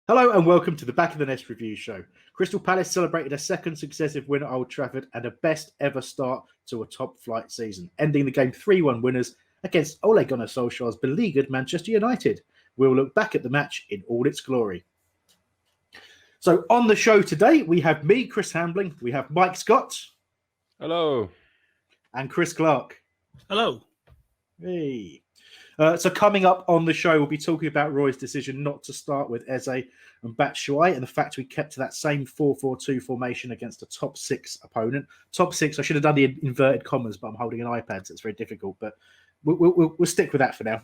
Hello and welcome to the Back of the Nest review show. Crystal Palace celebrated a second successive win at Old Trafford and a best ever start to a top flight season, ending the game 3-1 winners against Ole Gunnar Solskjaer's beleaguered Manchester United. We'll look back at the match in all its glory. So on the show today, we have me, Chris Hambling, we have Mike Scott. Hello. And Chris Clark. Hello. Hey. So coming up on the show, we'll be talking about Roy's decision not to start with Eze and Batshuayi and the fact we kept to that same 4-4-2 formation against a top six opponent. Top six, I should have done the inverted commas, but I'm holding an iPad, so it's very difficult. But we'll stick with that for now.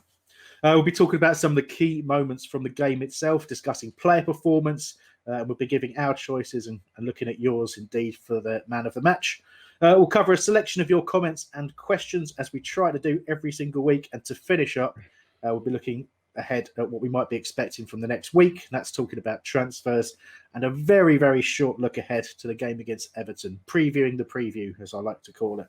We'll be talking about some of the key moments from the game itself, discussing player performance. We'll be giving our choices and looking at yours indeed for the man of the match. We'll cover a selection of your comments and questions as we try to do every single week. And to finish up, we'll be looking ahead at what we might be expecting from the next week. That's talking about transfers and a very, very short look ahead to the game against Everton, previewing the preview, as I like to call it.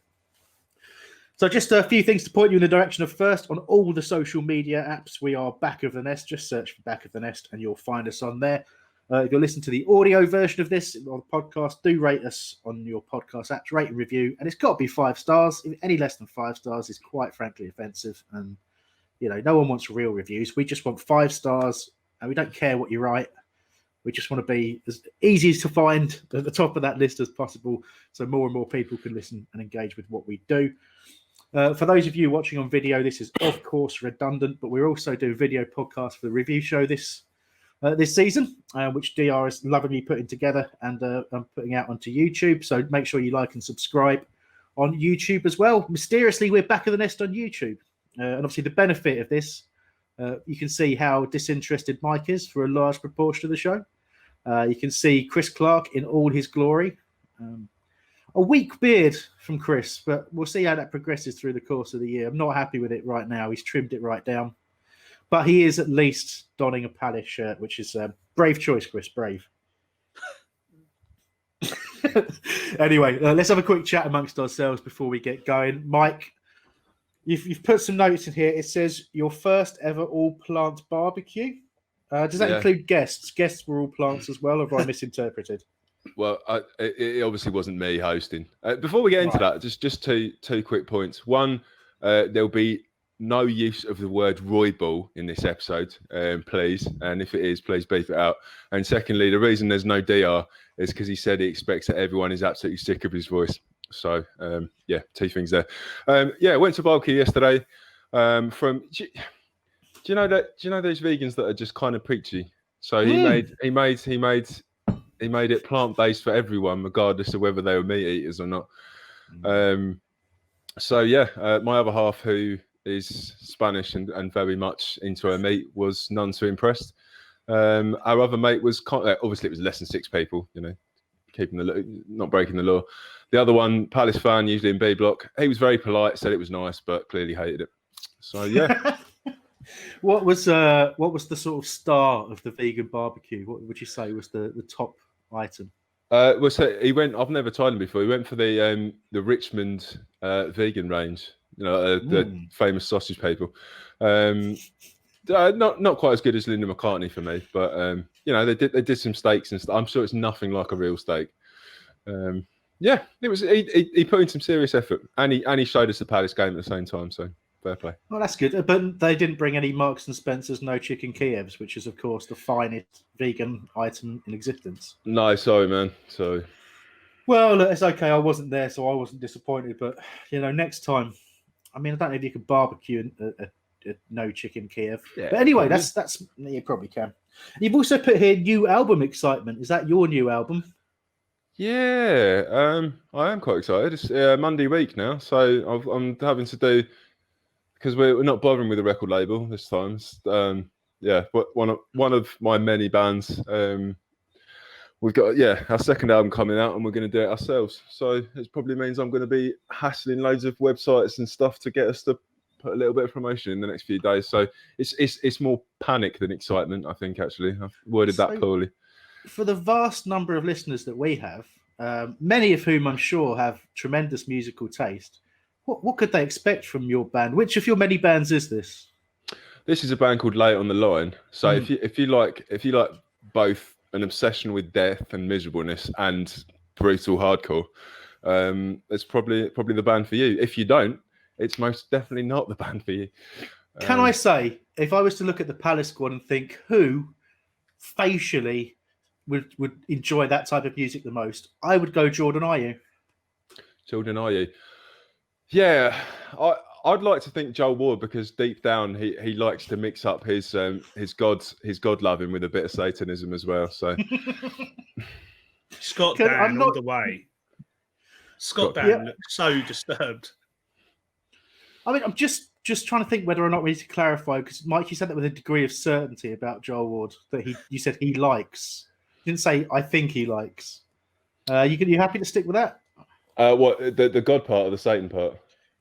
So just a few things to point you in the direction of. First, on all the social media apps, we are Back of the Nest. Just search for Back of the Nest and you'll find us on there. If you're listening to the audio version of this on the podcast, do rate us on your podcast apps, rate and review. And it's got to be 5 stars. Any less than 5 stars is quite frankly offensive. And, you know, no one wants real reviews. We just want 5 stars and we don't care what you write. We just want to be as easy to find at the top of that list as possible so more and more people can listen and engage with what we do. For those of you watching on video, this is, of course, redundant, but we're also doing video podcasts for the review show this season, which DR is lovingly putting together and I'm putting out onto YouTube. So make sure you like and subscribe on YouTube as well. Mysteriously, we're Back of the Nest on YouTube. And obviously the benefit of this, you can see how disinterested Mike is for a large proportion of the show. You can see Chris Clark in all his glory. A weak beard from Chris, but we'll see how that progresses through the course of the year. I'm not happy with it right now. He's trimmed it right down. But he is at least donning a Palace shirt, which is a brave choice, Chris. Brave. Anyway, let's have a quick chat amongst ourselves before we get going. Mike, you've put some notes in here. It says your first ever all-plant barbecue. Does that include guests? Guests were all plants as well, or have I misinterpreted? Well, it obviously wasn't me hosting. Before we get into that, just two quick points. One, there'll be no use of the word Roy Ball in this episode, please. And if it is, please beep it out. And secondly, the reason there's no DR is because he said he expects that everyone is absolutely sick of his voice. So, yeah, 2 things there. Yeah, went to barbecue yesterday. Do you know those vegans that are just kind of preachy? So he made it plant-based for everyone, regardless of whether they were meat eaters or not. So yeah, my other half, who is Spanish and very much into her meat, was none too impressed. Our other mate was obviously it was less than 6 people, you know, not breaking the law. The other one, Palace fan, usually in B block, he was very polite, said it was nice, but clearly hated it. So yeah. What was the sort of star of the vegan barbecue? What would you say was the top item? Well, so he went. I've never tried him before. He went for the Richmond vegan range. You know, the famous sausage people. Not quite as good as Linda McCartney for me, but you know, they did some steaks and stuff. I'm sure it's nothing like a real steak. Yeah, it was. He put in some serious effort, and he showed us the Palace game at the same time. So fair play. Well, that's good. But they didn't bring any Marks and Spencer's no chicken Kievs, which is of course the finest vegan item in existence. No, sorry, man. Sorry. Well, look, it's okay. I wasn't there, so I wasn't disappointed. But you know, next time, I mean, I don't know if you could barbecue a no chicken Kiev. Yeah, but anyway, that's you probably can. You've also put here new album excitement. Is that your new album? Yeah, I am quite excited. It's Monday week now, so I'm having to do, because we're not bothering with the record label this time. Yeah, but one of my many bands. We've got our second album coming out, and we're going to do it ourselves. So it probably means I'm going to be hassling loads of websites and stuff to get us to put a little bit of promotion in the next few days. So it's more panic than excitement, I think. Actually, I've worded that poorly. For the vast number of listeners that we have, many of whom I'm sure have tremendous musical taste, what could they expect from your band? Which of your many bands is this? This is a band called Lay It on the Line. So if you like both an obsession with death and miserableness and brutal hardcore, it's probably the band for you. If you don't, it's most definitely not the band for you. Can I say, if I was to look at the Palace squad and think who facially would enjoy that type of music the most, I would go Jordan Ayew. Jordan Ayew. Yeah, I'd like to think Joel Ward, because deep down he likes to mix up his God loving with a bit of Satanism as well. So Scott Dan all the way. Scott Dan looks so disturbed. I mean, I'm just trying to think whether or not we need to clarify, because Mike, you said that with a degree of certainty about Joel Ward, that you said he likes. You didn't say I think he likes. You happy to stick with that? What the God part or the Satan part?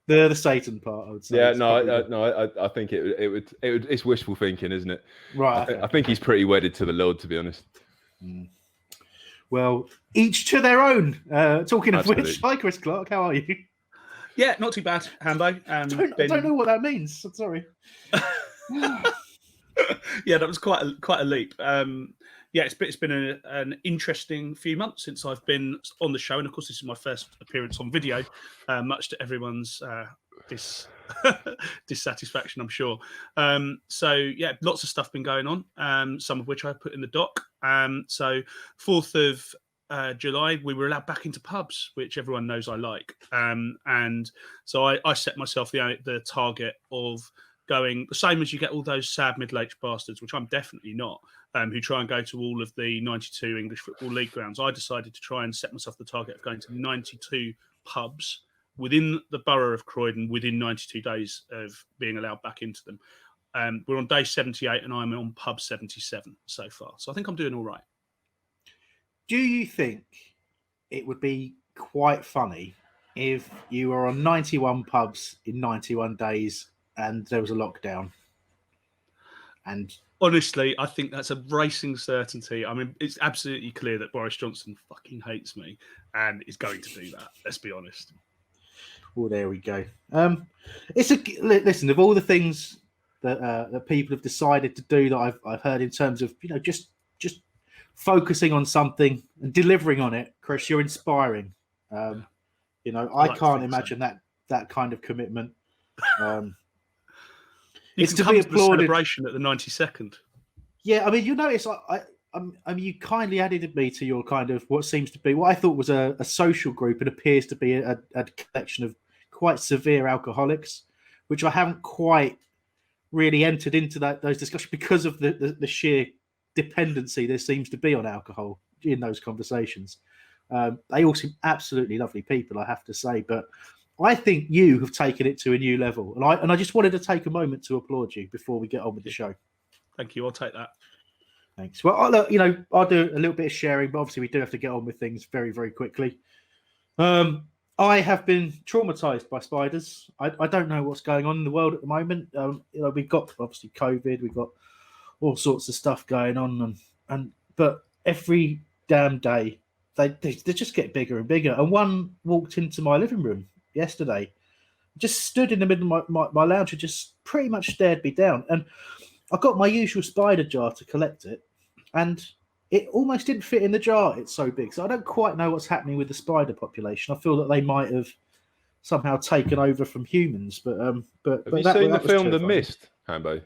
The Satan part, I would say. Yeah, I think it would. It's wishful thinking, isn't it? Right. I think he's pretty wedded to the Lord, to be honest. Well, each to their own. Talking of Absolutely. which, hi Chris Clark, how are you? Yeah, not too bad, Hambo. I don't know what that means. I'm sorry. Yeah, that was quite a leap. Yeah, it's been an interesting few months since I've been on the show, and of course, this is my first appearance on video, much to everyone's dissatisfaction, I'm sure. So yeah, lots of stuff been going on, some of which I put in the doc. So 4th of July, we were allowed back into pubs, which everyone knows I like. And so I set myself the target of going the same as you get all those sad middle-aged bastards, which I'm definitely not, who try and go to all of the 92 English Football League grounds. I decided to try and set myself the target of going to 92 pubs within the borough of Croydon within 92 days of being allowed back into them. We're on day 78 and I'm on pub 77 so far. So I think I'm doing all right. Do you think it would be quite funny if you were on 91 pubs in 91 days and there was a lockdown? And honestly, I think that's a racing certainty. I mean, it's absolutely clear that Boris Johnson fucking hates me and is going to do that. Let's be honest. Well, there we go. Listen, of all the things that people have decided to do that I've heard in terms of, just focusing on something and delivering on it, Chris, you're inspiring. I can't imagine that kind of commitment. It's to be applauded. Celebration at the 92nd. Yeah, I mean, you notice you kindly added me to your kind of what seems to be what I thought was a social group and appears to be a collection of quite severe alcoholics, which I haven't quite really entered into those discussions because of the sheer dependency there seems to be on alcohol in those conversations. They all seem absolutely lovely people, I have to say, but I think you have taken it to a new level, and I just wanted to take a moment to applaud you before we get on with the show. Thank you. I'll take that. Thanks. Well, I'll do a little bit of sharing, but obviously we do have to get on with things very, very quickly. I have been traumatized by spiders. I don't know what's going on in the world at the moment. We've got obviously COVID, we've got all sorts of stuff going on, but every damn day they just get bigger and bigger. And one walked into my living room yesterday, just stood in the middle of my lounge and just pretty much stared me down. And I got my usual spider jar to collect it, and it almost didn't fit in the jar. It's so big. So I don't quite know what's happening with the spider population. I feel that they might have somehow taken over from humans. But have you seen the film The Mist, Hambo?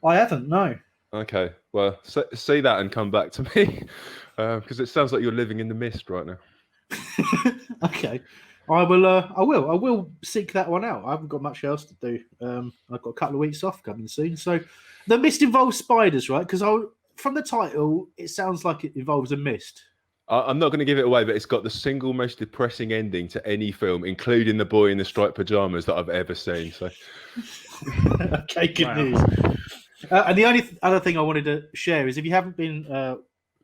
I haven't, no. Okay, well, see that and come back to me, because it sounds like you're living in the mist right now. Okay. I will seek that one out. I haven't got much else to do. I've got a couple of weeks off coming soon. So the mist involves spiders, right? Because from the title, it sounds like it involves a mist. I'm not going to give it away, but it's got the single most depressing ending to any film, including The Boy in the Striped Pajamas, that I've ever seen. So, okay, good news. And the only other thing I wanted to share is if you haven't been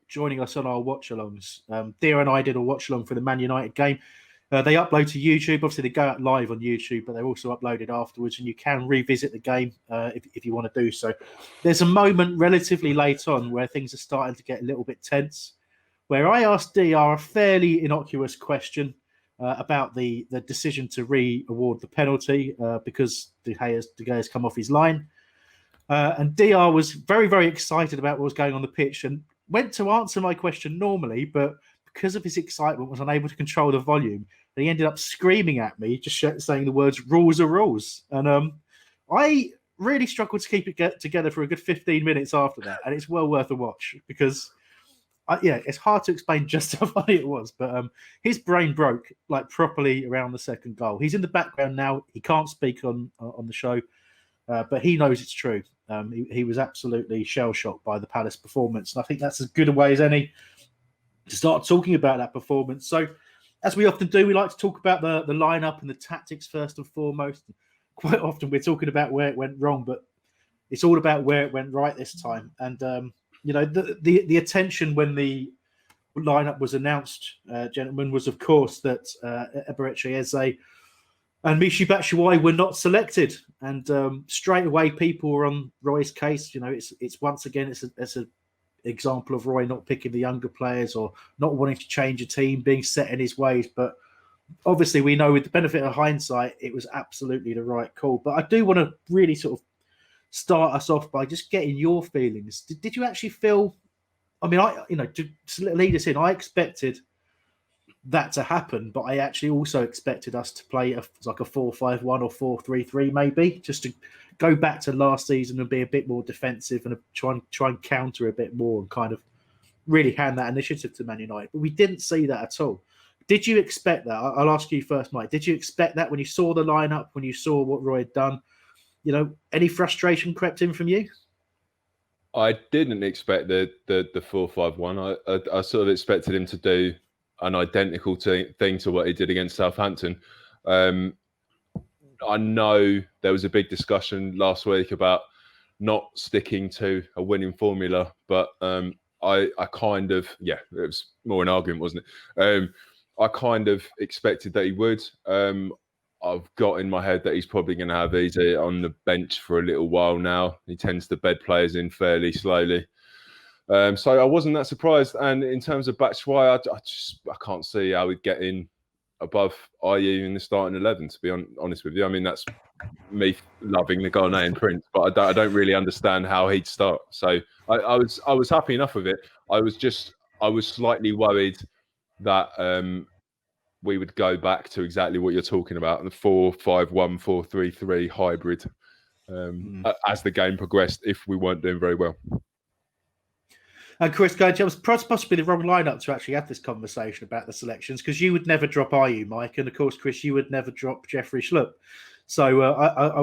joining us on our watch-alongs, Dia and I did a watch-along for the Man United game. They upload to YouTube. Obviously, they go out live on YouTube, but they're also uploaded afterwards, and you can revisit the game if you want to do so. There's a moment relatively late on where things are starting to get a little bit tense, where I asked DR a fairly innocuous question about the decision to re-award the penalty because De Gea's come off his line. And DR was very, very excited about what was going on the pitch, and went to answer my question normally, but because of his excitement, was unable to control the volume. And he ended up screaming at me, just saying the words "rules are rules." And I really struggled to keep it together for a good 15 minutes after that, and it's well worth a watch because, it's hard to explain just how funny it was. But his brain broke like properly around the second goal. He's in the background now; he can't speak on the show, but he knows it's true. He was absolutely shell shocked by the Palace performance, and I think that's as good a way as any to start talking about that performance. So, as we often do, we like to talk about the lineup and the tactics first and foremost. Quite often we're talking about where it went wrong, but it's all about where it went right this time. And the attention when the lineup was announced, gentlemen, was of course that Eberechi Eze and Eze Batshuayi were not selected, and straight away people were on Roy's case. It's once again it's a example of Roy not picking the younger players or not wanting to change a team, being set in his ways. But obviously we know with the benefit of hindsight, it was absolutely the right call. But I do want to really sort of start us off by just getting your feelings. Did you actually feel, to lead us in, I expected that to happen, but I actually also expected us to play like a 4-5-1 or 4-3-3 maybe, just to go back to last season and be a bit more defensive and try and counter a bit more and kind of really hand that initiative to Man United. But we didn't see that at all. Did you expect that? I'll ask you first, Mike. Did you expect that when you saw the lineup, when you saw what Roy had done? Any frustration crept in from you? I didn't expect the 4-5-1. I sort of expected him to do an identical thing to what he did against Southampton. I know there was a big discussion last week about not sticking to a winning formula, but I kind of, it was more an argument, wasn't it? I kind of expected that he would. I've got in my head that he's probably going to have Eze on the bench for a little while now. He tends to bed players in fairly slowly. So I wasn't that surprised. And in terms of Batshuayi, I can't see how he'd get in above IU in the starting 11, to be honest with you. I mean, that's me loving the Ghanaian prince, but I don't really understand how he'd start. So I was happy enough with it. I was slightly worried that we would go back to exactly what you're talking about, the 4-5-1, 4-3-3 hybrid as the game progressed, if we weren't doing very well. And Chris, it was possibly the wrong lineup to actually have this conversation about the selections, because you would never drop IU, Mike, and of course, Chris, you would never drop Jeffrey Schlupp. So I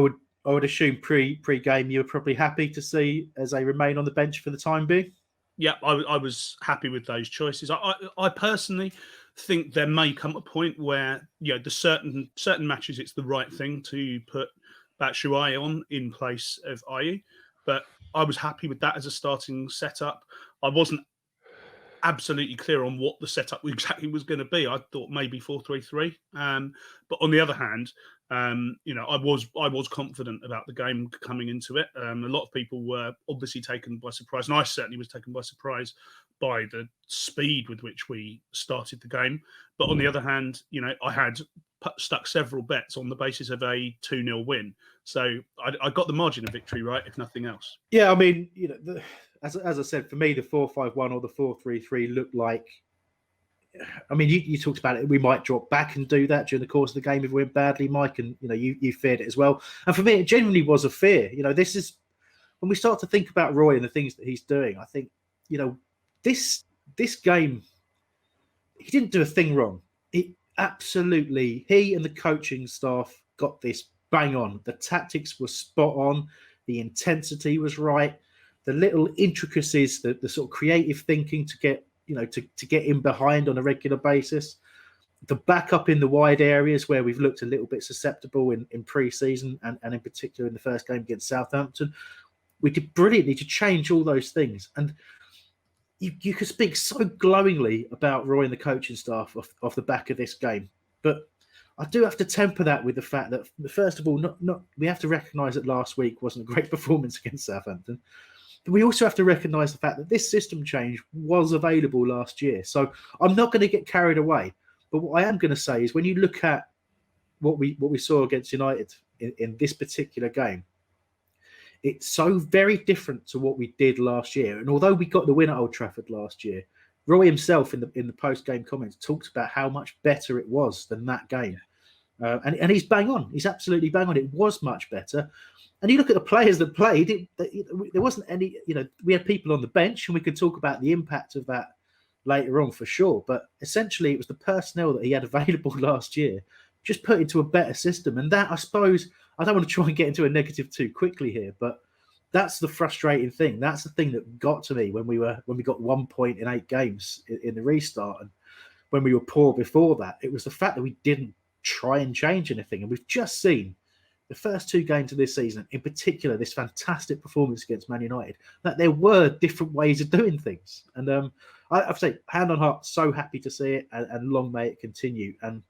would assume pre-game you were probably happy to see Eze remain on the bench for the time being. Yeah, I was happy with those choices. I personally think there may come a point where the certain matches it's the right thing to put Batshuayi on in place of IU, but I was happy with that as a starting setup. I wasn't absolutely clear on what the setup exactly was going to be. I thought maybe 4-3-3, but on the other hand, I was confident about the game coming into it. A lot of people were obviously taken by surprise, and I certainly was taken by surprise by the speed with which we started the game. But on the other hand, I had stuck several bets on the basis of a 2-0 win. So I got the margin of victory right, if nothing else. Yeah, I mean, as I said, for me, the 4-5-1 or the 4-3-3 looked like. I mean, you talked about it. We might drop back and do that during the course of the game if we went badly, Mike, and you feared it as well. And for me, it genuinely was a fear. This is when we start to think about Roy and the things that he's doing. I think this game, he didn't do a thing wrong. He and the coaching staff got this bang on. The tactics were spot on. The intensity was right. The little intricacies, the sort of creative thinking to get to get in behind on a regular basis. The backup in the wide areas where we've looked a little bit susceptible in pre-season and in particular in the first game against Southampton. We did brilliantly to change all those things. And you could speak so glowingly about Roy and the coaching staff off the back of this game. But I do have to temper that with the fact that, first of all, we have to recognise that last week wasn't a great performance against Southampton. But we also have to recognise the fact that this system change was available last year. So I'm not going to get carried away. But what I am going to say is when you look at what we saw against United in this particular game, it's so very different to what we did last year. And although we got the win at Old Trafford last year, Roy himself in the post game comments talked about how much better it was than that game, and he's bang on. He's absolutely bang on. It was much better. And you look at the players that played. There wasn't any. We had people on the bench, and we could talk about the impact of that later on for sure. But essentially, it was the personnel that he had available last year, just put into a better system. And that, I suppose, I don't want to try and get into a negative too quickly here, but that's the frustrating thing. That's the thing that got to me when we got 1 point in 8 games in the restart, and when we were poor before that. It was the fact that we didn't try and change anything. And we've just seen the first 2 games of this season, in particular, this fantastic performance against Man United, that there were different ways of doing things. And I have to say, hand on heart, so happy to see it, and long may it continue. And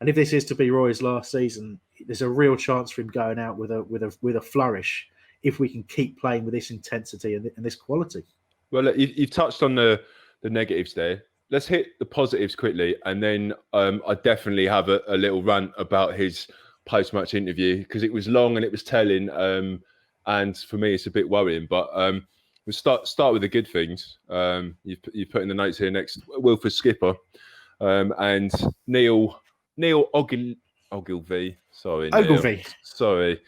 if this is to be Roy's last season, there's a real chance for him going out with a flourish if we can keep playing with this intensity and this quality. Well, look, you've touched on the negatives there. Let's hit the positives quickly, and then I definitely have a little rant about his post-match interview, because it was long and it was telling, and for me it's a bit worrying. But we'll start with the good things. You've put in the notes here next, Wilford skipper, and Neil Ogilvie. Sorry, Ogilvie. Sorry.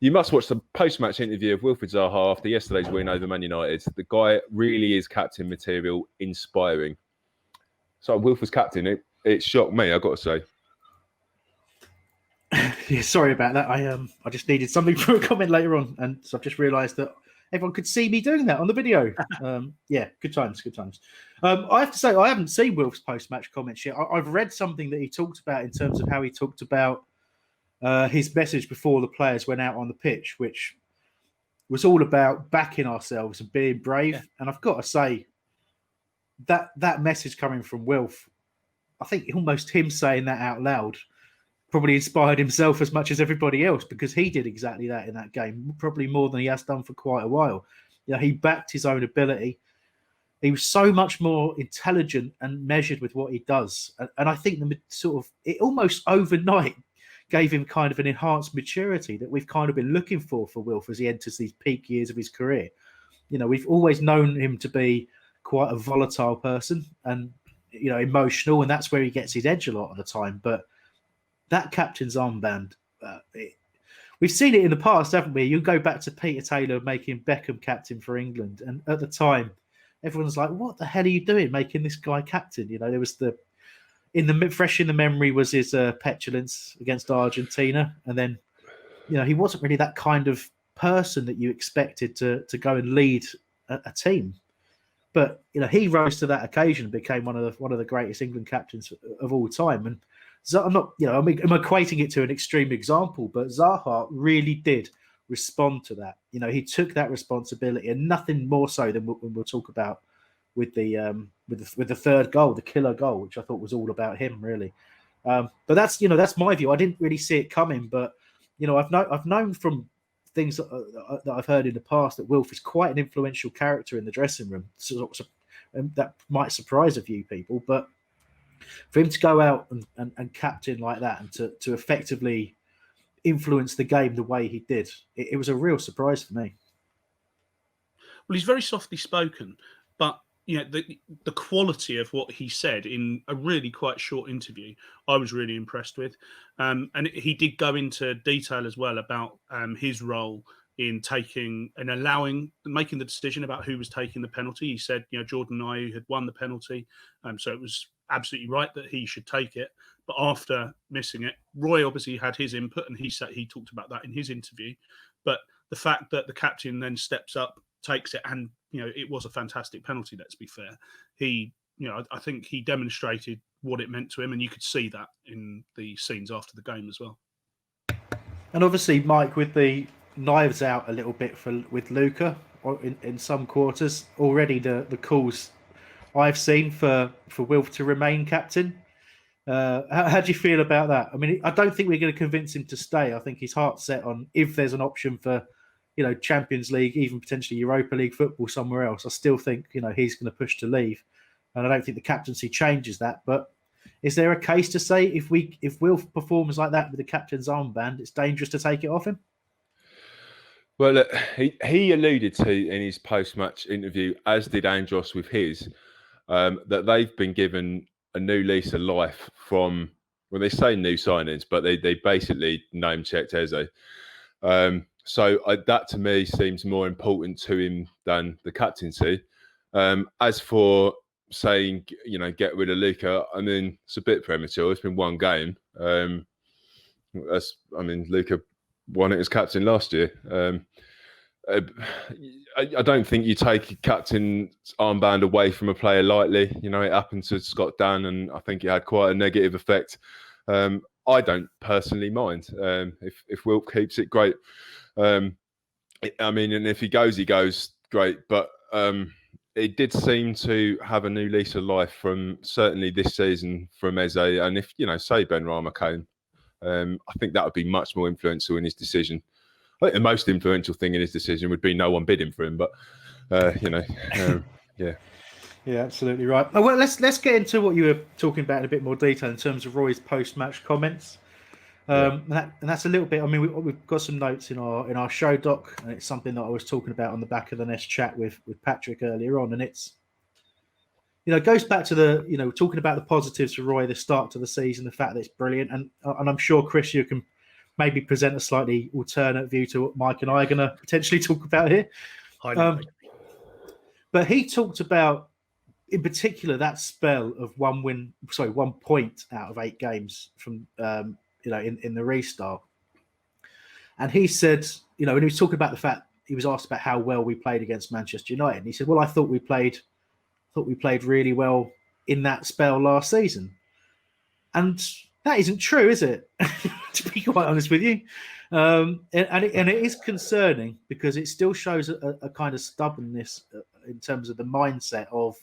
You must watch the post-match interview of Wilfried Zaha after yesterday's win over Man United. The guy really is captain material, inspiring. So Wilfried's captain, it shocked me, I've got to say. Yeah, sorry about that. I just needed something for a comment later on, and so I've just realised that everyone could see me doing that on the video. Yeah, good times. I have to say, I haven't seen Wilf's post-match comments yet. I've read something that he talked about in terms of how he talked about his message before the players went out on the pitch, which was all about backing ourselves and being brave. Yeah. And I've got to say that message coming from Wilf, I think almost him saying that out loud probably inspired himself as much as everybody else, because he did exactly that in that game, probably more than he has done for quite a while. He backed his own ability. He was so much more intelligent and measured with what he does. And I think it almost overnight gave him kind of an enhanced maturity that we've kind of been looking for Wilf as he enters these peak years of his career. We've always known him to be quite a volatile person and, emotional, and that's where he gets his edge a lot of the time. But that captain's armband, we've seen it in the past, haven't we? You go back to Peter Taylor making Beckham captain for England, and at the time, everyone's like, "What the hell are you doing, making this guy captain?" There was fresh in the memory was his petulance against Argentina, and then, he wasn't really that kind of person that you expected to go and lead a team. But he rose to that occasion and became one of the greatest England captains of all time. And I'm not, I'm equating it to an extreme example, but Zaha really did respond to that. He took that responsibility, and nothing more so than we'll talk about with the third goal, the killer goal, which I thought was all about him, really. But that's my view. I didn't really see it coming, but I've known from things that I've heard in the past that Wilf is quite an influential character in the dressing room. So that might surprise a few people, but for him to go out and captain like that, and to effectively influence the game the way he did, it was a real surprise for me. Well, he's very softly spoken, but the quality of what he said in a really quite short interview, I was really impressed with. And he did go into detail as well about his role in making the decision about who was taking the penalty. He said, Jordan Ayew had won the penalty, so it was absolutely right that he should take it. But after missing it, Roy obviously had his input, and he talked about that in his interview. But the fact that the captain then steps up, takes it, and it was a fantastic penalty. Let's be fair. I think he demonstrated what it meant to him, and you could see that in the scenes after the game as well. And obviously, Mike, with the knives out a little bit with Luca in some quarters already, the calls I've seen for Wilf to remain captain. How do you feel about that? I mean, I don't think we're going to convince him to stay. I think his heart's set on, if there's an option for Champions League, even potentially Europa League football somewhere else, I still think, he's going to push to leave. And I don't think the captaincy changes that. But is there a case to say if Wilf performs like that with the captain's armband, it's dangerous to take it off him? Well, look, he alluded to in his post-match interview, as did Andros with his, that they've been given a new lease of life from, well, they say new signings, but they basically name-checked Eze. So that to me seems more important to him than the captaincy. As for saying, get rid of Luca, I mean, it's a bit premature. It's been one game. Luca won it as captain last year. I don't think you take a captain's armband away from a player lightly. It happened to Scott Dann, and I think it had quite a negative effect. I don't personally mind. If Wilt keeps it, great. And if he goes, great. But it did seem to have a new lease of life from certainly this season from Eze. And if, say Benrahma came, I think that would be much more influential in his decision. I think the most influential thing in his decision would be no one bidding for him. But, yeah. Yeah, absolutely right. Well, let's get into what you were talking about in a bit more detail in terms of Roy's post-match comments. And that's a little bit. I mean, we've got some notes in our show doc, and it's something that I was talking about on the back of the Nest chat with Patrick earlier on, and it's goes back to talking about the positives for Roy, the start to the season, the fact that it's brilliant, and I'm sure Chris, you can maybe present a slightly alternate view to what Mike and I are going to potentially talk about here. But he talked about, in particular, that spell of 1 point out of 8 games from in the restart. And he said, when he was talking about the fact, he was asked about how well we played against Manchester United, and he said, well, I thought we played really well in that spell last season. And that isn't true, is it? To be quite honest with you. And it is concerning because it still shows a kind of stubbornness in terms of the mindset of,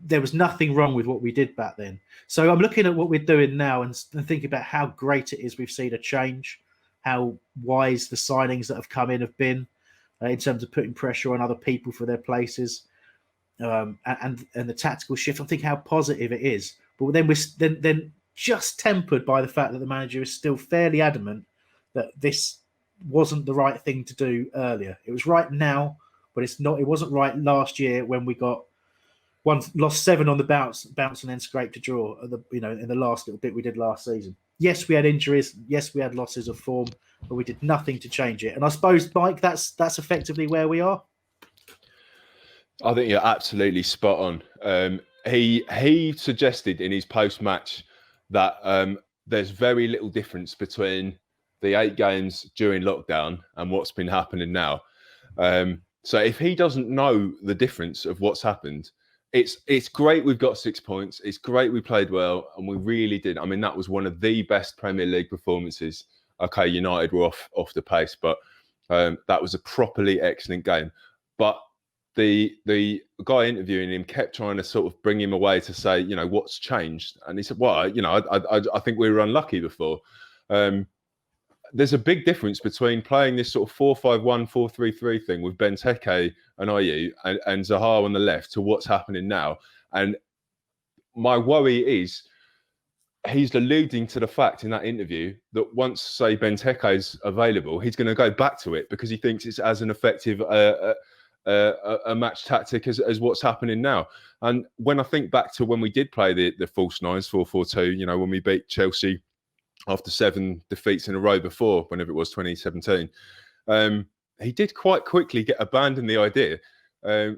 there was nothing wrong with what we did back then. So I'm looking at what we're doing now and thinking about how great it is we've seen a change, how wise the signings that have come in have been in terms of putting pressure on other people for their places, and the tactical shift. I think how positive it is. But then we're then just tempered by the fact that the manager is still fairly adamant that this wasn't the right thing to do earlier. It was right now, but it's not. It wasn't right last year when we lost 7 on the bounce, and then scraped a draw. In the last little bit we did last season. Yes, we had injuries. Yes, we had losses of form, but we did nothing to change it. And I suppose, Mike, that's effectively where we are. I think you're absolutely spot on. He suggested in his post-match that there's very little difference between the 8 games during lockdown and what's been happening now. So if he doesn't know the difference of what's happened, it's great we've got 6 points. It's great we played well, and we really did. I mean, that was one of the best Premier League performances. Okay, United were off the pace, but that was a properly excellent game. But the guy interviewing him kept trying to sort of bring him away to say, what's changed? And he said, well, I think we were unlucky before. There's a big difference between playing this sort of 4-5-1, 4-3-3 thing with Benteke and Ayew and Zaha on the left to what's happening now. And my worry is he's alluding to the fact in that interview that once, say, Benteke's available, he's going to go back to it because he thinks it's as an effective a match tactic as what's happening now. And when I think back to when we did play the false nines, 4-4-2, when we beat Chelsea after 7 defeats in a row before, whenever it was 2017, he did quite quickly abandon the idea.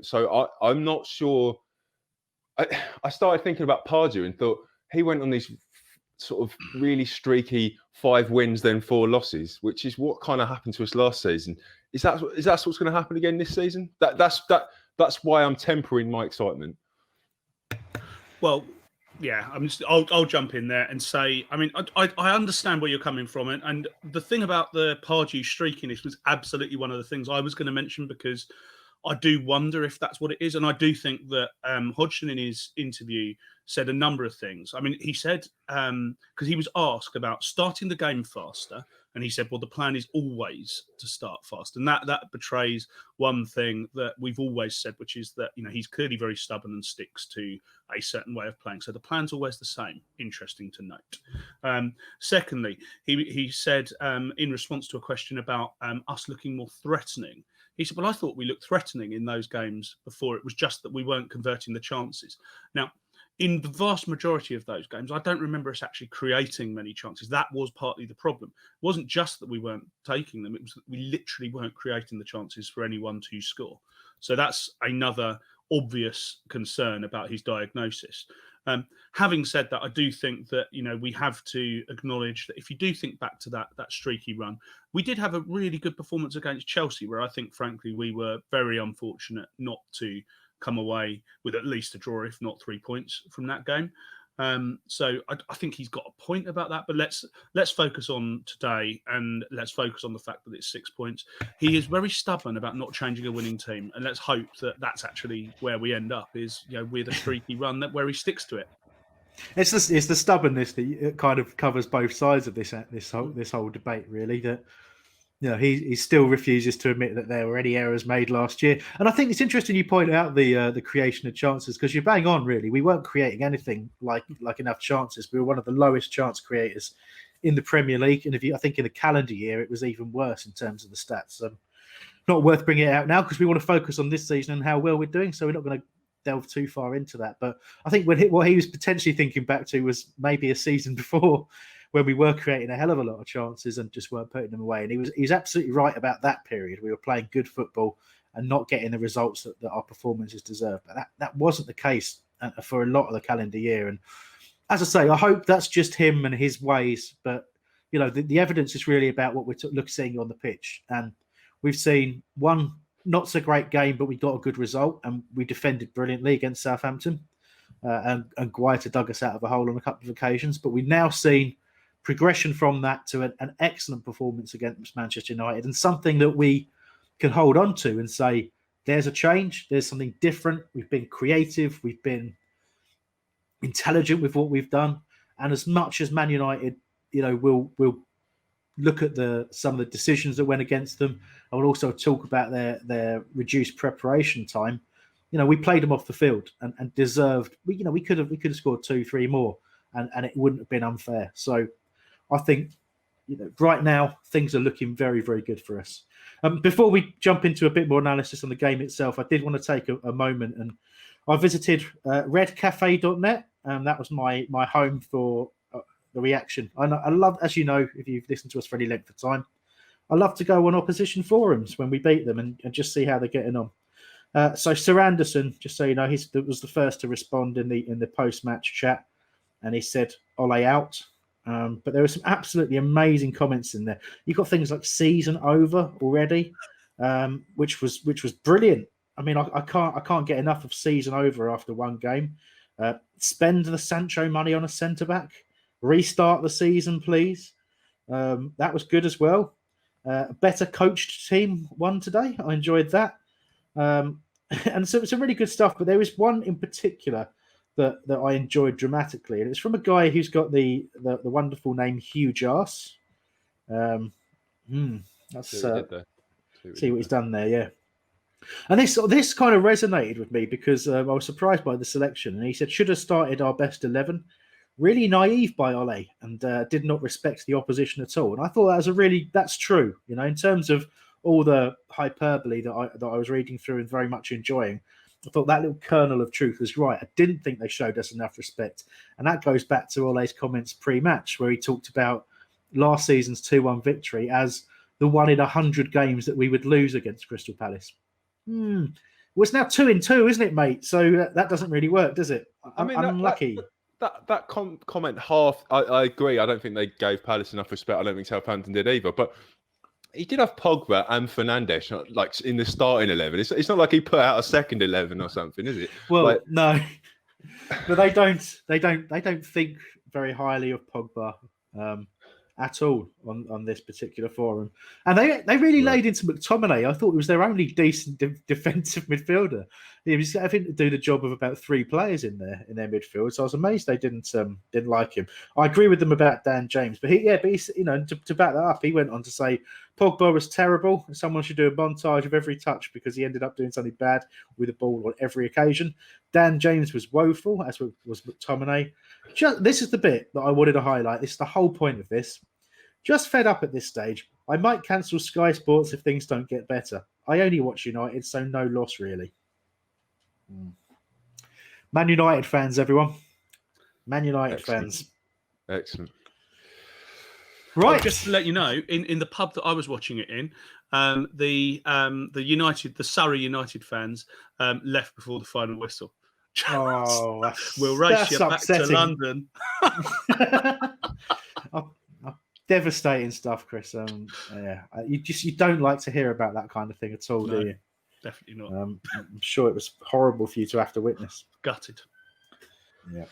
So I'm not sure. I started thinking about Pardew and thought he went on these sort of really streaky 5 wins, then 4 losses, which is what kind of happened to us last season. Is that what's going to happen again this season? That's why I'm tempering my excitement. Well, yeah, I'll jump in there and say, I mean, I understand where you're coming from, and the thing about the Pardew streakiness was absolutely one of the things I was going to mention, because I do wonder if that's what it is, and I do think that Hodgson in his interview said a number of things. I mean, he said because he was asked about starting the game faster, And he said, well, the plan is always to start fast. And that betrays one thing that we've always said, which is that, he's clearly very stubborn and sticks to a certain way of playing. So the plan's always the same. Interesting to note. Secondly, he said in response to a question about us looking more threatening, he said, well, I thought we looked threatening in those games before. It was just that we weren't converting the chances. Now, in the vast majority of those games, I don't remember us actually creating many chances. That was partly the problem. It wasn't just that we weren't taking them. It was that we literally weren't creating the chances for anyone to score. So that's another obvious concern about his diagnosis. Having said that, I do think that, we have to acknowledge that if you do think back to that streaky run, we did have a really good performance against Chelsea, where I think, frankly, we were very unfortunate not to come away with at least a draw, if not 3 points from that game. So I think he's got a point about that, but let's focus on today, and let's focus on the fact that it's 6 points. He is very stubborn about not changing a winning team, and let's hope that that's actually where we end up, is with a streaky run where he sticks to it. It's the stubbornness that kind of covers both sides of this whole debate, really. That he still refuses to admit that there were any errors made last year. And I think it's interesting you point out the creation of chances, because you're bang on, really. We weren't creating anything like enough chances. We were one of the lowest chance creators in the Premier League. And I think in the calendar year, it was even worse in terms of the stats. Not worth bringing it out now, because we want to focus on this season and how well we're doing. So we're not going to delve too far into that. But I think what he was potentially thinking back to was maybe a season before, when we were creating a hell of a lot of chances and just weren't putting them away. And he was absolutely right about that period. We were playing good football and not getting the results that our performances deserved. But that wasn't the case for a lot of the calendar year. And as I say, I hope that's just him and his ways. But, the evidence is really about what we're seeing on the pitch. And we've seen one not so great game, but we got a good result, and we defended brilliantly against Southampton. And Guaita dug us out of a hole on a couple of occasions. But we've now seen progression from that to an excellent performance against Manchester United, and something that we can hold on to and say, there's a change, there's something different. We've been creative, we've been intelligent with what we've done. And as much as Man United, will look at some of the decisions that went against them, I will also talk about their reduced preparation time. We played them off the field and deserved. We could have scored 2-3 more, and it wouldn't have been unfair. So I think, right now things are looking very, very good for us. Before we jump into a bit more analysis on the game itself, I did want to take a moment, and I visited redcafe.net, and that was my home for the reaction. I love, as you know, if you've listened to us for any length of time, I love to go on opposition forums when we beat them and just see how they're getting on. So Sir Anderson, just so you know, he was the first to respond in the post-match chat, and he said, "Ole out." But there were some absolutely amazing comments in there. You've got things like "season over already," which was brilliant. I mean, I can't get enough of "season over" after one game. Spend the Sancho money on a centre back. Restart the season, please. That was good as well. A better coached team won today. I enjoyed that. And so some really good stuff. But there is one in particular that I enjoyed dramatically, and it's from a guy who's got the wonderful name Hugh Jas. Let's see what he's done there. Yeah, and this kind of resonated with me, because I was surprised by the selection. And he said, should have started our best 11. Really naive by Ole, and did not respect the opposition at all. And I thought that's true. In terms of all the hyperbole that I was reading through and very much enjoying, I thought that little kernel of truth was right. I didn't think they showed us enough respect. And that goes back to Ole's comments pre-match, where he talked about last season's 2-1 victory as the 1 in 100 games that we would lose against Crystal Palace. Well, it's now 2 in 2, isn't it, mate? So that doesn't really work, does it? Unlucky. That comment half, I agree. I don't think they gave Palace enough respect. I don't think Southampton did either. But he did have Pogba and Fernandes like in the starting 11. It's not like he put out a second 11 or something, is it? Well, no, but they don't think very highly of Pogba, at all on this particular forum. And they really laid into McTominay. I thought it was their only decent defensive midfielder. He was having to do the job of about 3 players in their midfield. So I was amazed they didn't like him. I agree with them about Dan James, but he's to back that up, he went on to say Pogba was terrible. Someone should do a montage of every touch because he ended up doing something bad with the ball on every occasion. Dan James was woeful, as was McTominay. This is the bit that I wanted to highlight. This is the whole point of this. Just fed up at this stage. I might cancel Sky Sports if things don't get better. I only watch United, so no loss really. Man United fans, everyone. Man United fans. Excellent. Right. Well, just to let you know, in the pub that I was watching it in, the Surrey United fans left before the final whistle. Oh, we'll race you upsetting. back to London. Devastating stuff, Chris. You don't like to hear about that kind of thing at all, do you? Definitely not. I'm sure it was horrible for you to have to witness. Gutted. Yeah.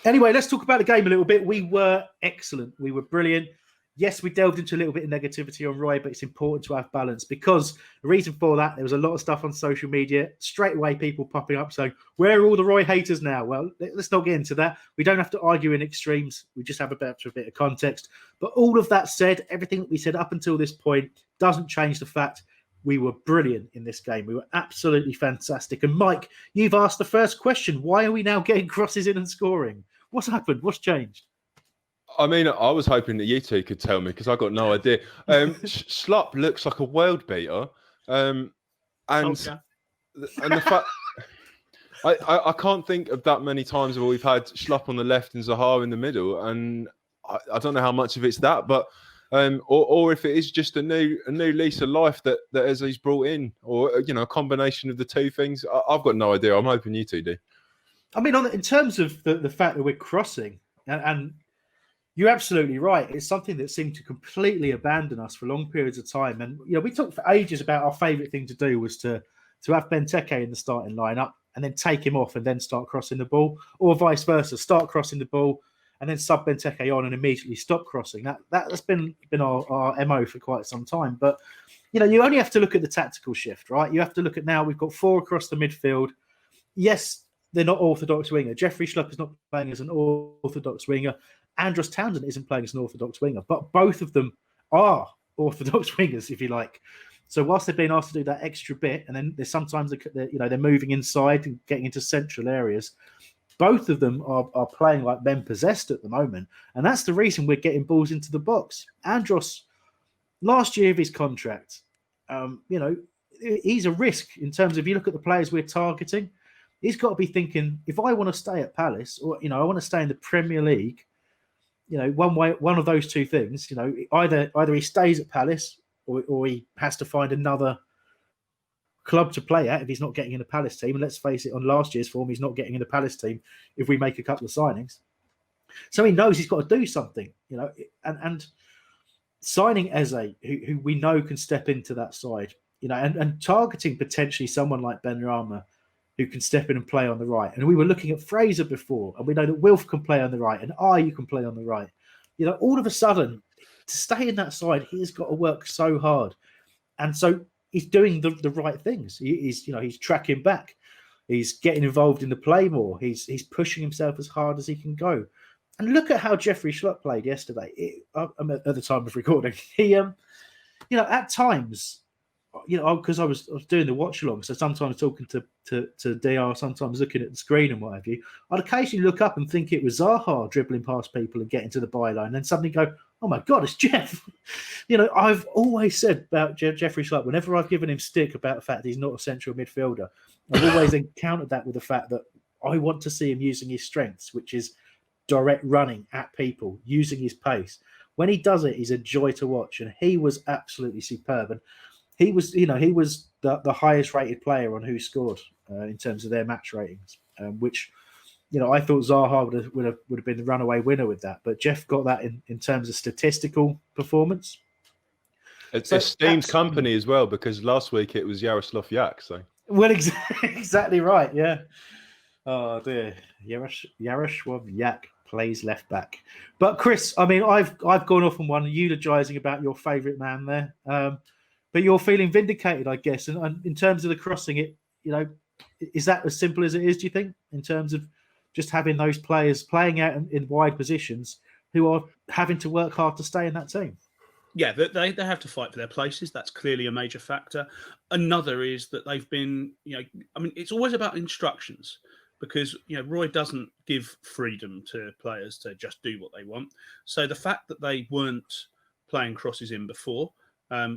Anyway, let's talk about the game a little bit. We were excellent. We were brilliant. Yes, we delved into a little bit of negativity on Roy, but it's important to have balance because the reason for that, there was a lot of stuff on social media. Straight away, people popping up saying, where are all the Roy haters now? Well, let's not get into that. We don't have to argue in extremes. We just have a bit of context. But all of that said, everything that we said up until this point doesn't change the fact we were brilliant in this game. We were absolutely fantastic. And Mike, you've asked the first question. Why are we now getting crosses in and scoring? What's happened? What's changed? I mean, I was hoping that you two could tell me because I got no idea. Schlupp looks like a world beater, and the fact I can't think of that many times where we've had Schlupp on the left and Zaha in the middle, and I don't know how much of it's that, but or if it is just a new lease of life that Eze's brought in, or a combination of the two things. I've got no idea. I'm hoping you two do. I mean, in terms of the fact that we're crossing, and you're absolutely right. It's something that seemed to completely abandon us for long periods of time. And we talked for ages about our favourite thing to do was to have Benteke in the starting lineup and then take him off and then start crossing the ball, or vice versa, start crossing the ball and then sub Benteke on and immediately stop crossing. That's been our MO for quite some time. But you only have to look at the tactical shift, right? You have to look at now we've got 4 across the midfield. Yes, they're not orthodox winger. Jeffrey Schlupp is not playing as an orthodox winger. Andros Townsend isn't playing as an orthodox winger, but both of them are orthodox wingers, if you like. So whilst they've been asked to do that extra bit, and then there's sometimes they're moving inside and getting into central areas, both of them are playing like men possessed at the moment, and that's the reason we're getting balls into the box. Andros, last year of his contract, he's a risk in terms of, you look at the players we're targeting. He's got to be thinking, if I want to stay at Palace, or I want to stay in the Premier League, one of those two things, either he stays at Palace or he has to find another club to play at if he's not getting in the Palace team. And let's face it, on last year's form, he's not getting in the Palace team if we make a couple of signings. So he knows he's got to do something, and signing Eze, who we know can step into that side, and targeting potentially someone like Benrahma, who can step in and play on the right. And we were looking at Fraser before, and we know that Wilf can play on the right, and you can play on the right. All of a sudden, to stay in that side, he's got to work so hard. And so he's doing the right things. He's tracking back. He's getting involved in the play more. He's pushing himself as hard as he can go. And look at how Jeffrey Schlupp played yesterday. At the time of recording, he, at times, because I was doing the watch along, so sometimes talking to DR, sometimes looking at the screen and what have you, I'd occasionally look up and think it was Zaha dribbling past people and getting to the byline, and then suddenly go, oh my God, it's Jeff. I've always said about Jeffrey Schlupp, whenever I've given him stick about the fact that he's not a central midfielder, I've always encountered that with the fact that I want to see him using his strengths, which is direct running at people, using his pace. When he does it, he's a joy to watch, and he was absolutely superb. And he was the highest rated player on Who Scored in terms of their match ratings, which I thought Zaha would have been the runaway winner with that. But Jeff got that in terms of statistical performance. It's esteemed company as well, because last week it was Yaroslav Yak. So exactly right, yeah. Oh dear, Yaroslav Yak plays left back. But Chris, I mean, I've gone off on one eulogising about your favourite man there, but you're feeling vindicated, I guess. And in terms of the crossing, is that as simple as it is? Do you think, in terms of just having those players playing out in wide positions who are having to work hard to stay in that team? Yeah, they have to fight for their places. That's clearly a major factor. Another is that they've been, it's always about instructions, because Roy doesn't give freedom to players to just do what they want. So the fact that they weren't playing crosses in before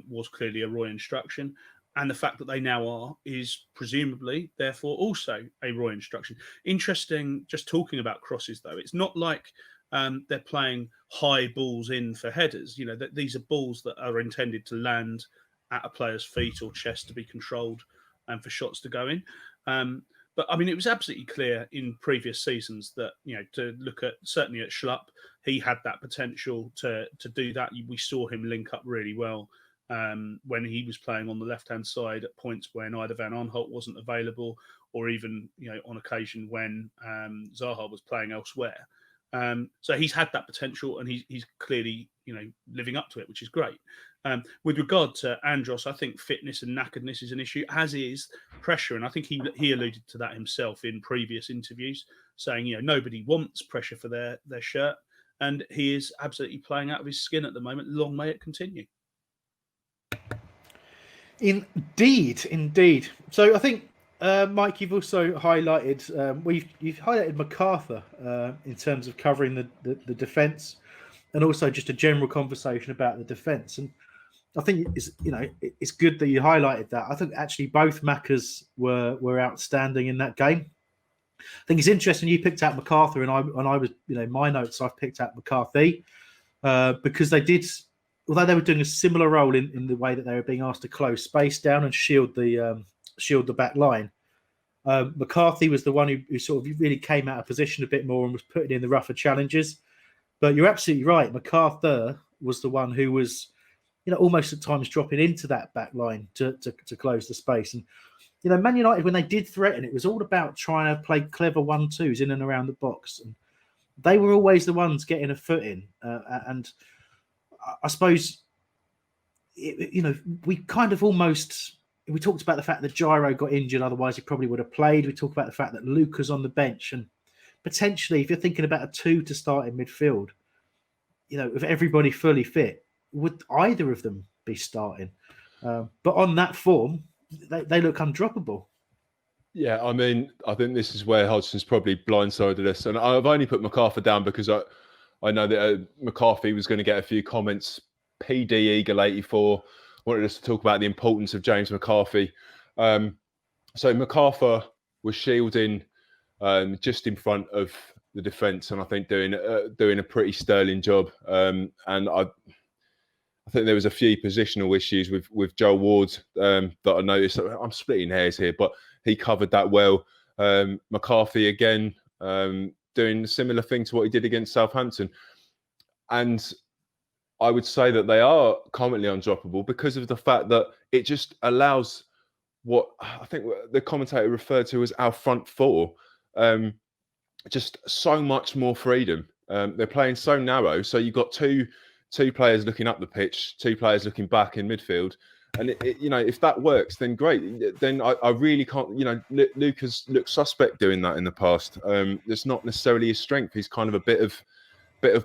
was clearly a Roy instruction, and the fact that they now are is presumably therefore also a Roy instruction. Interesting, just talking about crosses though, it's not like they're playing high balls in for headers. These are balls that are intended to land at a player's feet or chest to be controlled and for shots to go in. But I mean, it was absolutely clear in previous seasons that, to look at, certainly at Schlupp, he had that potential to do that. We saw him link up really well when he was playing on the left-hand side at points when either Van Aanholt wasn't available, or even, on occasion when Zaha was playing elsewhere. So he's had that potential, and he's clearly, living up to it, which is great. With regard to Andros, I think fitness and knackeredness is an issue, as is pressure. And I think he alluded to that himself in previous interviews, saying, nobody wants pressure for their shirt. And he is absolutely playing out of his skin at the moment. Long may it continue. Indeed. So I think, Mike, you've also highlighted, you've highlighted McArthur in terms of covering the defence, and also just a general conversation about the defence. And I think it's good that you highlighted that. I think actually both Maccas were outstanding in that game. I think it's interesting you picked out McArthur, and I was, my notes, I've picked out McCarthy because they did, although they were doing a similar role in the way that they were being asked to close space down and shield the back line. McCarthy was the one who sort of really came out of position a bit more and was putting in the rougher challenges. But you're absolutely right. McArthur was the one who was, almost at times dropping into that back line to close the space. And, Man United, when they did threaten, it was all about trying to play clever 1-2s in and around the box. And they were always the ones getting a foot in. And I suppose, we kind of almost... We talked about the fact that Gyro got injured, otherwise he probably would have played. We talked about the fact that Luca's on the bench, and potentially, if you're thinking about a 2 to start in midfield, if everybody fully fit, would either of them be starting? But on that form, they look undroppable. Yeah, I mean, I think this is where Hodgson's probably blindsided us, and I've only put McArthur down because I know that McCarthy was going to get a few comments. PD Eagle 84 wanted us to talk about the importance of James McCarthy. So McArthur was shielding just in front of the defence, and I think doing a pretty sterling job. And I think there was a few positional issues with Joel Ward that I noticed. I'm splitting hairs here, but he covered that well. McCarthy again doing a similar thing to what he did against Southampton, and I would say that they are currently undroppable because of the fact that it just allows what I think the commentator referred to as our front four, just so much more freedom. They're playing so narrow, so you've got two players looking up the pitch, 2 players looking back in midfield, and if that works, then great. Then I really can't. Lucas looked suspect doing that in the past. It's not necessarily his strength. He's kind of a bit of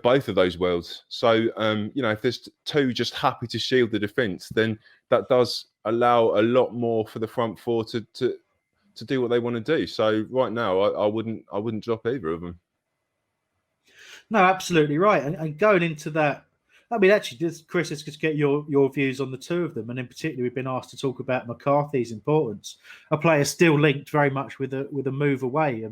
both of those worlds. So, if there's 2 just happy to shield the defence, then that does allow a lot more for the front four to do what they want to do. So right now, I wouldn't drop either of them. No, absolutely right. And going into that, I mean, actually, Chris, let's just get your views on the 2 of them. And in particular, we've been asked to talk about McCarthy's importance. A player still linked very much with a move away.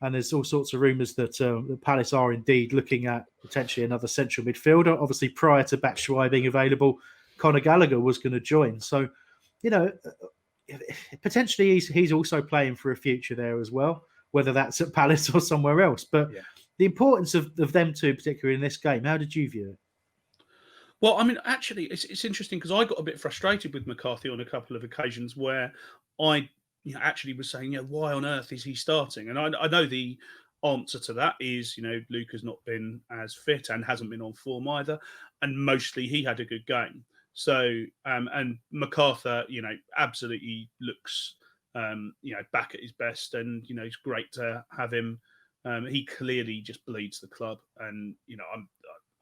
And there's all sorts of rumours that the Palace are indeed looking at potentially another central midfielder. Obviously, prior to Batshuayi being available, Conor Gallagher was going to join. So, potentially he's also playing for a future there as well, whether that's at Palace or somewhere else. But the importance of them 2, particularly in this game, how did you view it? Well, I mean, actually, it's interesting because I got a bit frustrated with McCarthy on a couple of occasions where I actually was saying, why on earth is he starting? And I know the answer to that is, Luca's not been as fit and hasn't been on form either, and mostly he had a good game. So, and McArthur, absolutely looks, back at his best, and it's great to have him. He clearly just bleeds the club, and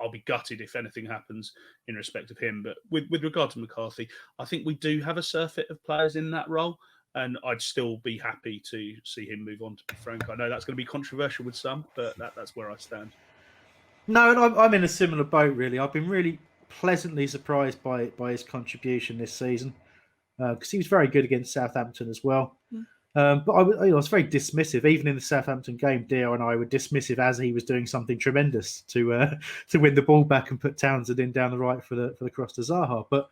I'll be gutted if anything happens in respect of him. But with regard to McCarthy, I think we do have a surfeit of players in that role, and I'd still be happy to see him move on, to be frank. I know that's going to be controversial with some, but that's where I stand. No, and I'm in a similar boat, really. I've been really pleasantly surprised by his contribution this season, because he was very good against Southampton as well. But I was very dismissive. Even in the Southampton game, Dio and I were dismissive as he was doing something tremendous to win the ball back and put Townsend in down the right for the cross to Zaha. But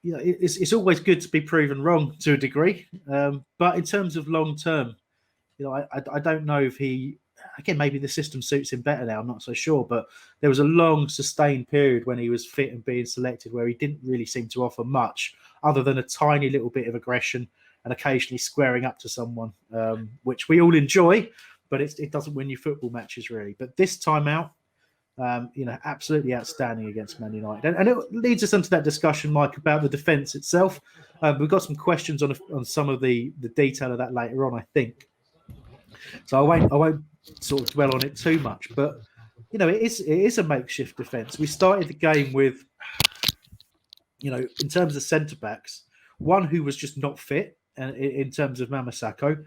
it's always good to be proven wrong to a degree. But in terms of long term, I don't know if he. Again, maybe the system suits him better now. I'm not so sure, but there was a long, sustained period when he was fit and being selected where he didn't really seem to offer much other than a tiny little bit of aggression and occasionally squaring up to someone, which we all enjoy, but it doesn't win you football matches really. But this time out, absolutely outstanding against Man United. And it leads us into that discussion, Mike, about the defence itself. We've got some questions on some of the detail of that later on, I think. So I won't sort of dwell on it too much, but it is a makeshift defence. We started the game with, in terms of centre backs, one who was just not fit, in terms of Mamasako,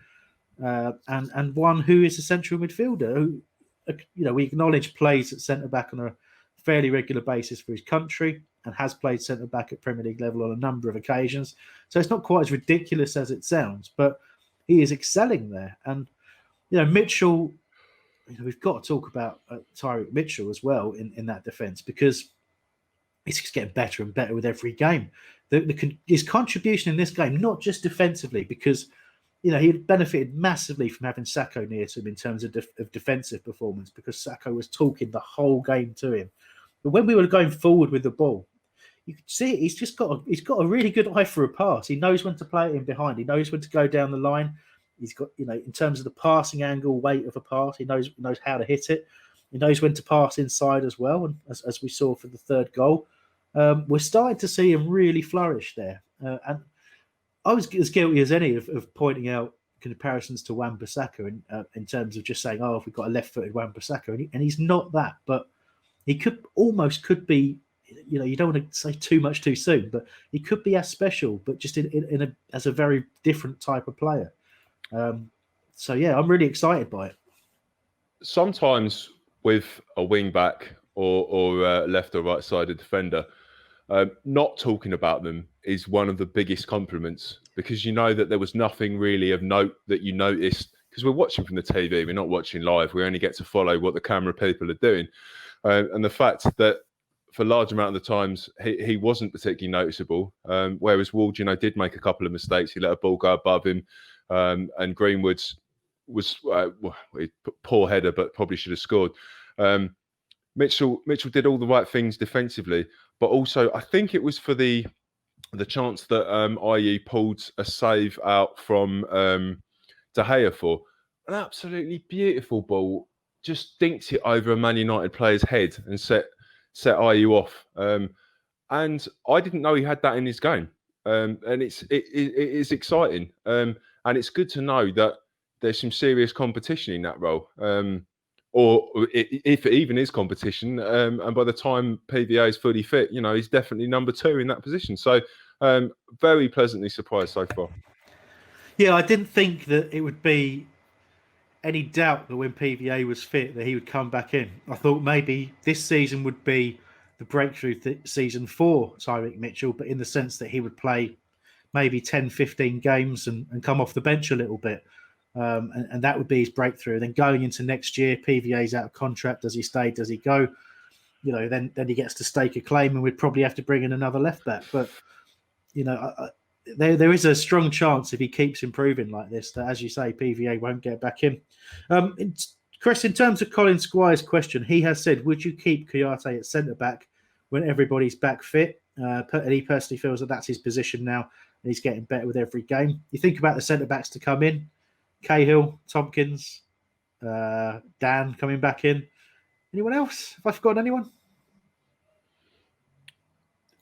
and one who is a central midfielder who, we acknowledge plays at centre back on a fairly regular basis for his country and has played centre back at Premier League level on a number of occasions. So it's not quite as ridiculous as it sounds, but he is excelling there. And Mitchell, we've got to talk about Tyreek Mitchell as well in that defence, because he's just getting better and better with every game. His contribution in this game, not just defensively, because he had benefited massively from having Sacco near to him in terms of defensive performance, because Sacco was talking the whole game to him. But when we were going forward with the ball, you could see it, he's got a really good eye for a pass. He knows when to play it in behind. He knows when to go down the line. He's got, in terms of the passing angle, weight of a pass, he knows how to hit it. He knows when to pass inside as well. And as we saw for the third goal, we're starting to see him really flourish there. And I was as guilty as any of pointing out comparisons to Wan-Bissaka in terms of just saying, if we've got a left-footed Wan-Bissaka, and he's not that, but he could be. You don't want to say too much too soon, but he could be as special, but just as a very different type of player. So yeah, I'm really excited by it. Sometimes with a wing back or left or right sided defender, not talking about them is one of the biggest compliments, because that there was nothing really of note that you noticed, because we're watching from the TV, we're not watching live, we only get to follow what the camera people are doing, and the fact that for a large amount of the times he wasn't particularly noticeable, whereas Ward did make a couple of mistakes. He let a ball go above him, and Greenwood was poor header, but probably should have scored. Mitchell did all the right things defensively, but also I think it was for the chance that IE pulled a save out from De Gea for an absolutely beautiful ball, just dinks it over a Man United player's head and set IU off. And I didn't know he had that in his game, and it is exciting. And it's good to know that there's some serious competition in that role, or if it even is competition. And by the time PVA is fully fit, he's definitely number 2 in that position. So very pleasantly surprised so far. Yeah, I didn't think that it would be any doubt that when PVA was fit that he would come back in. I thought maybe this season would be the breakthrough season for Tyreek Mitchell, but in the sense that he would play maybe 10, 15 games and come off the bench a little bit. And that would be his breakthrough. Then going into next year, PVA's out of contract. Does he stay? Does he go? Then he gets to stake a claim, and we'd probably have to bring in another left back. But, there is a strong chance if he keeps improving like this that, as you say, PVA won't get back in. Chris, in terms of Colin Squire's question, he has said, would you keep Kouyaté at centre-back when everybody's back fit? And he personally feels that that's his position now, and he's getting better with every game. You think about the centre-backs to come in, Cahill, Tompkins, Dan coming back in. Anyone else? Have I forgotten anyone?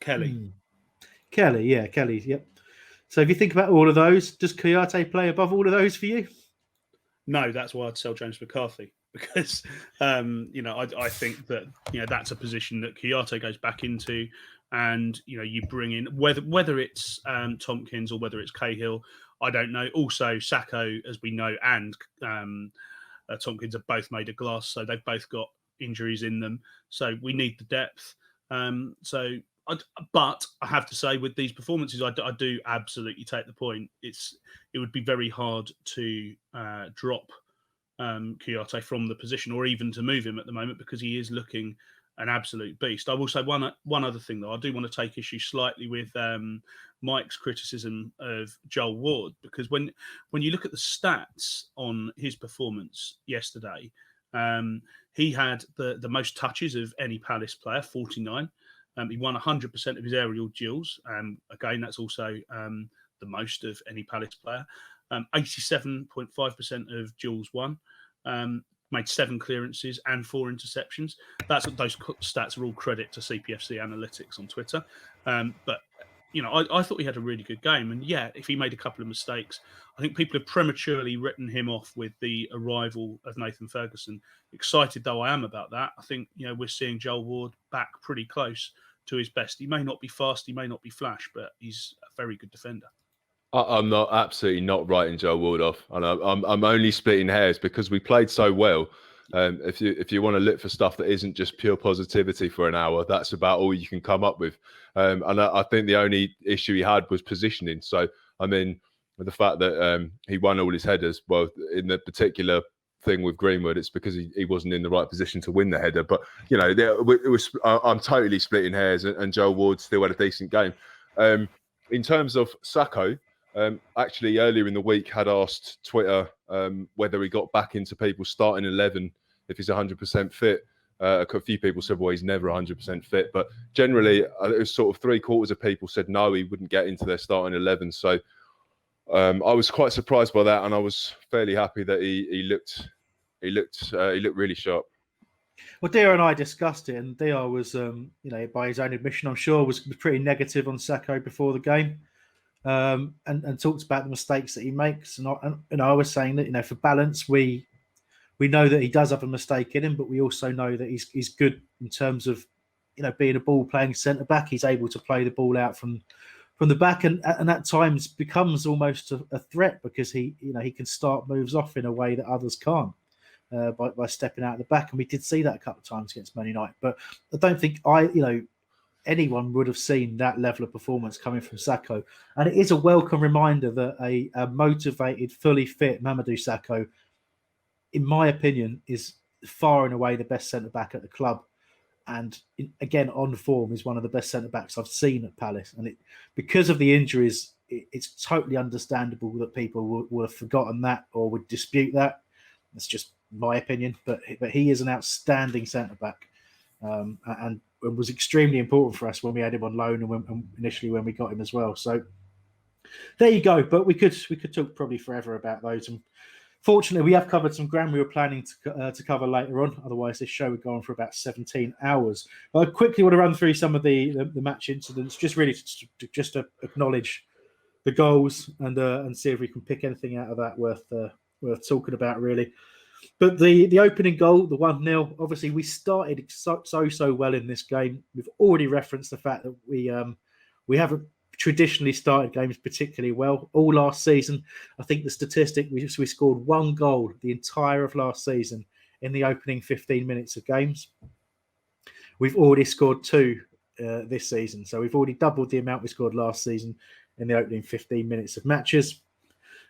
Kelly. Kelly, yep. So if you think about all of those, does Kouyaté play above all of those for you? No, that's why I'd sell James McCarthy, because I think that that's a position that Kouyaté goes back into, and you bring in whether it's Tompkins or whether it's Cahill, I don't know. Also, Sacco, as we know, and Tompkins have both made of glass, so they've both got injuries in them. So we need the depth. But I have to say, with these performances, I do absolutely take the point. It would be very hard to drop Kouyaté from the position, or even to move him at the moment, because he is looking an absolute beast. I will say one other thing, though. I do want to take issue slightly with Mike's criticism of Joel Ward, because when you look at the stats on his performance yesterday, he had the most touches of any Palace player, 49. He won 100% of his aerial duels. Again, that's also the most of any Palace player. 87.5% of duels won. Made 7 clearances and 4 interceptions. Those stats are all credit to CPFC Analytics on Twitter. But I thought he had a really good game. And yeah, if he made a couple of mistakes, I think people have prematurely written him off with the arrival of Nathan Ferguson. Excited though I am about that, I think we're seeing Joel Ward back pretty close to his best. He may not be fast, he may not be flash, but he's a very good defender. I'm absolutely not writing Joel Ward off, and I'm only splitting hairs because we played so well. If you want to look for stuff that isn't just pure positivity for an hour, that's about all you can come up with. And I think the only issue he had was positioning. So I mean, the fact that he won all his headers, well, in the particular thing with Greenwood, it's because he wasn't in the right position to win the header. But I'm totally splitting hairs, and Joel Ward still had a decent game. In terms of Sacco. Actually, earlier in the week, had asked Twitter whether he got back into people's starting 11 if he's 100% fit. A few people said, well, he's never 100% fit. But generally, it was sort of 3/4 of people said no, he wouldn't get into their starting 11. So I was quite surprised by that, and I was fairly happy that he looked really sharp. Well, Dia and I discussed it, and Dia was, by his own admission, I'm sure, was pretty negative on Sacco before the game. And talks about the mistakes that he makes. And I was saying that, for balance, we know that he does have a mistake in him, but we also know that he's good in terms of, being a ball-playing centre-back. He's able to play the ball out from the back, and at times becomes almost a threat, because he can start moves off in a way that others can't by stepping out of the back. And we did see that a couple of times against Man United. But I don't think anyone would have seen that level of performance coming from Sacco. And it is a welcome reminder that a motivated, fully fit Mamadou Sacco, in my opinion, is far and away the best centre-back at the club. And again, on form, is one of the best centre-backs I've seen at Palace. And because of the injuries, it's totally understandable that people will have forgotten that or would dispute that. That's just my opinion. But he is an outstanding centre-back. And was extremely important for us when we had him on loan and initially when we got him as well. So there you go. But we could talk probably forever about those. And fortunately, we have covered some ground we were planning to cover later on. Otherwise, this show would go on for about 17 hours. I quickly want to run through some of the match incidents, just really to acknowledge the goals and see if we can pick anything out of that worth talking about, really. But the opening goal, the 1-0, obviously we started so well in this game. We've already referenced the fact that we haven't traditionally started games particularly well. All last season, I think the statistic, we scored 1 goal the entire of last season in the opening 15 minutes of games. We've already scored 2 this season. So we've already doubled the amount we scored last season in the opening 15 minutes of matches.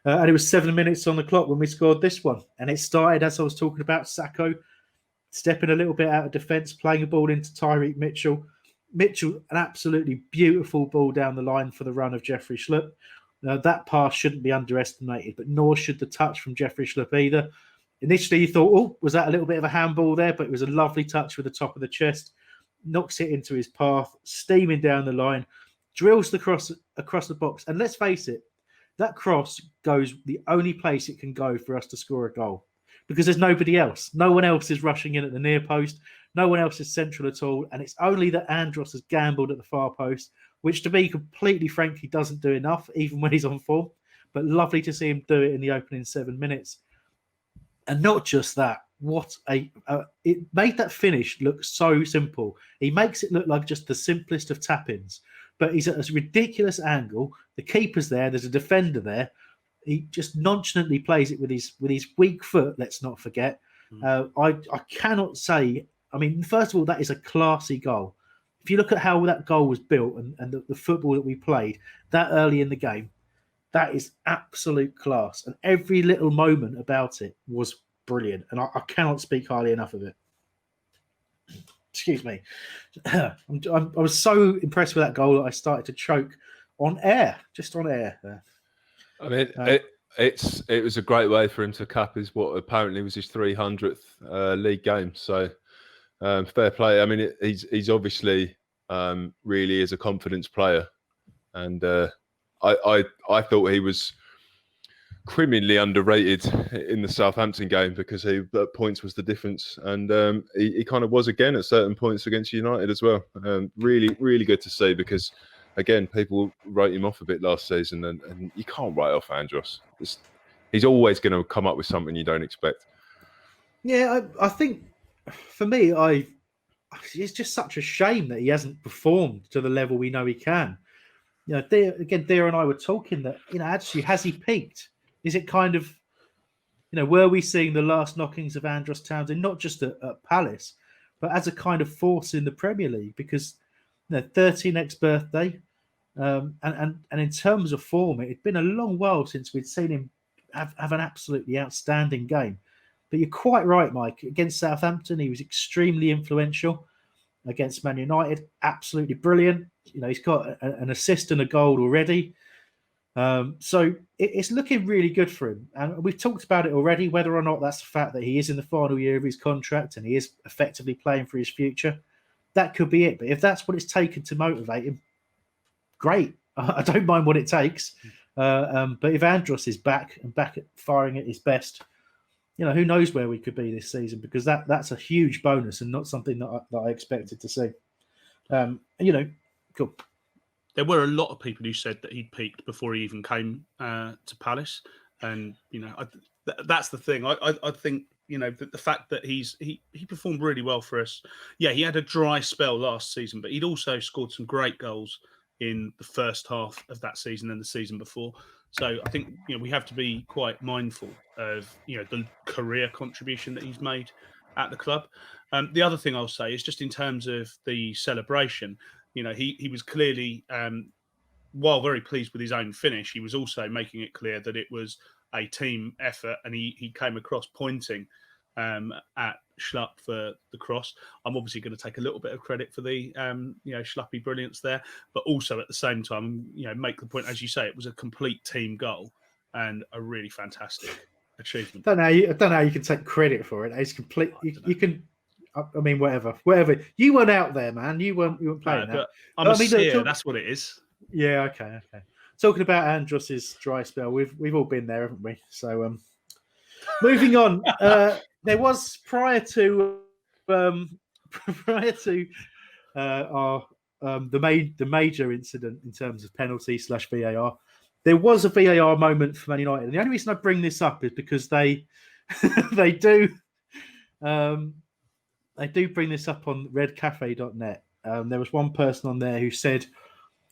And it was 7 minutes on the clock when we scored this one. And it started, as I was talking about, Sacco stepping a little bit out of defence, playing a ball into Tyreek Mitchell. Mitchell, an absolutely beautiful ball down the line for the run of Jeffrey Schlupp. That pass shouldn't be underestimated, but nor should the touch from Jeffrey Schlupp either. Initially, you thought, was that a little bit of a handball there? But it was a lovely touch with the top of the chest. Knocks it into his path, steaming down the line, drills the cross across the box. And let's face it, that cross goes the only place it can go for us to score a goal. because there's nobody else. No one else is rushing in at the near post. No one else is central at all. And it's only that Andros has gambled at the far post, which to me, completely frankly, doesn't do enough, even when he's on form. But lovely to see him do it in the opening 7 minutes. And not just that, it made that finish look so simple. He makes it look like just the simplest of tap-ins, but he's at a ridiculous angle. The keeper's there. There's a defender there. He just nonchalantly plays it with his weak foot. Let's not forget. I cannot say. I mean, first of all, that is a classy goal. If you look at how that goal was built and the football that we played that early in the game, that is absolute class. And every little moment about it was brilliant. And I cannot speak highly enough of it. Excuse me. I was so impressed with that goal that I started to choke on air, just on air there. I mean, it was a great way for him to cap his what apparently was his 300th league game. So fair play. I mean, he's obviously really is a confidence player, and I thought he was criminally underrated in the Southampton game because points was the difference, and he kind of was again at certain points against United as well. Really, really good to see because, again, people wrote him off a bit last season, and you can't write off Andros. He's always going to come up with something you don't expect. Yeah, I think for me, it's just such a shame that he hasn't performed to the level we know he can. You know, Dear and I were talking that, actually, has he peaked? Is it kind of, were we seeing the last knockings of Andros Townsend, not just at Palace, but as a kind of force in the Premier League? Because, 30 next birthday, and in terms of form, it had been a long while since we'd seen him have an absolutely outstanding game. But you're quite right, Mike. Against Southampton, he was extremely influential. Against Man United, absolutely brilliant. He's got an assist and a goal already. So it's looking really good for him. And we've talked about it already, whether or not that's the fact that he is in the final year of his contract and he is effectively playing for his future. That could be it. But if that's what it's taken to motivate him, great. I don't mind what it takes. But if Andros is back at firing at his best, who knows where we could be this season, because that's a huge bonus and not something that I expected to see. Cool. There were a lot of people who said that he'd peaked before he even came to Palace, and that's the thing. I think the fact that he performed really well for us. Yeah, he had a dry spell last season, but he'd also scored some great goals in the first half of that season and the season before. So I think we have to be quite mindful of the career contribution that he's made at the club. The other thing I'll say is just in terms of the celebration. He was clearly, while very pleased with his own finish, he was also making it clear that it was a team effort, and he came across pointing at Schlupp for the cross. I'm obviously going to take a little bit of credit for the Schluppy brilliance there, but also at the same time, make the point, as you say, it was a complete team goal and a really fantastic achievement. I don't know how you can take credit for it. It's complete. You can. I mean, whatever. You weren't out there, man. You weren't playing that. I'm a seer. That's what it is. Yeah. Okay. Talking about Andros's dry spell, we've all been there, haven't we? So, moving on. There was prior to our the major incident in terms of penalty / VAR. There was a VAR moment for Man United, and the only reason I bring this up is because they do. They do bring this up on redcafe.net. There was one person on there who said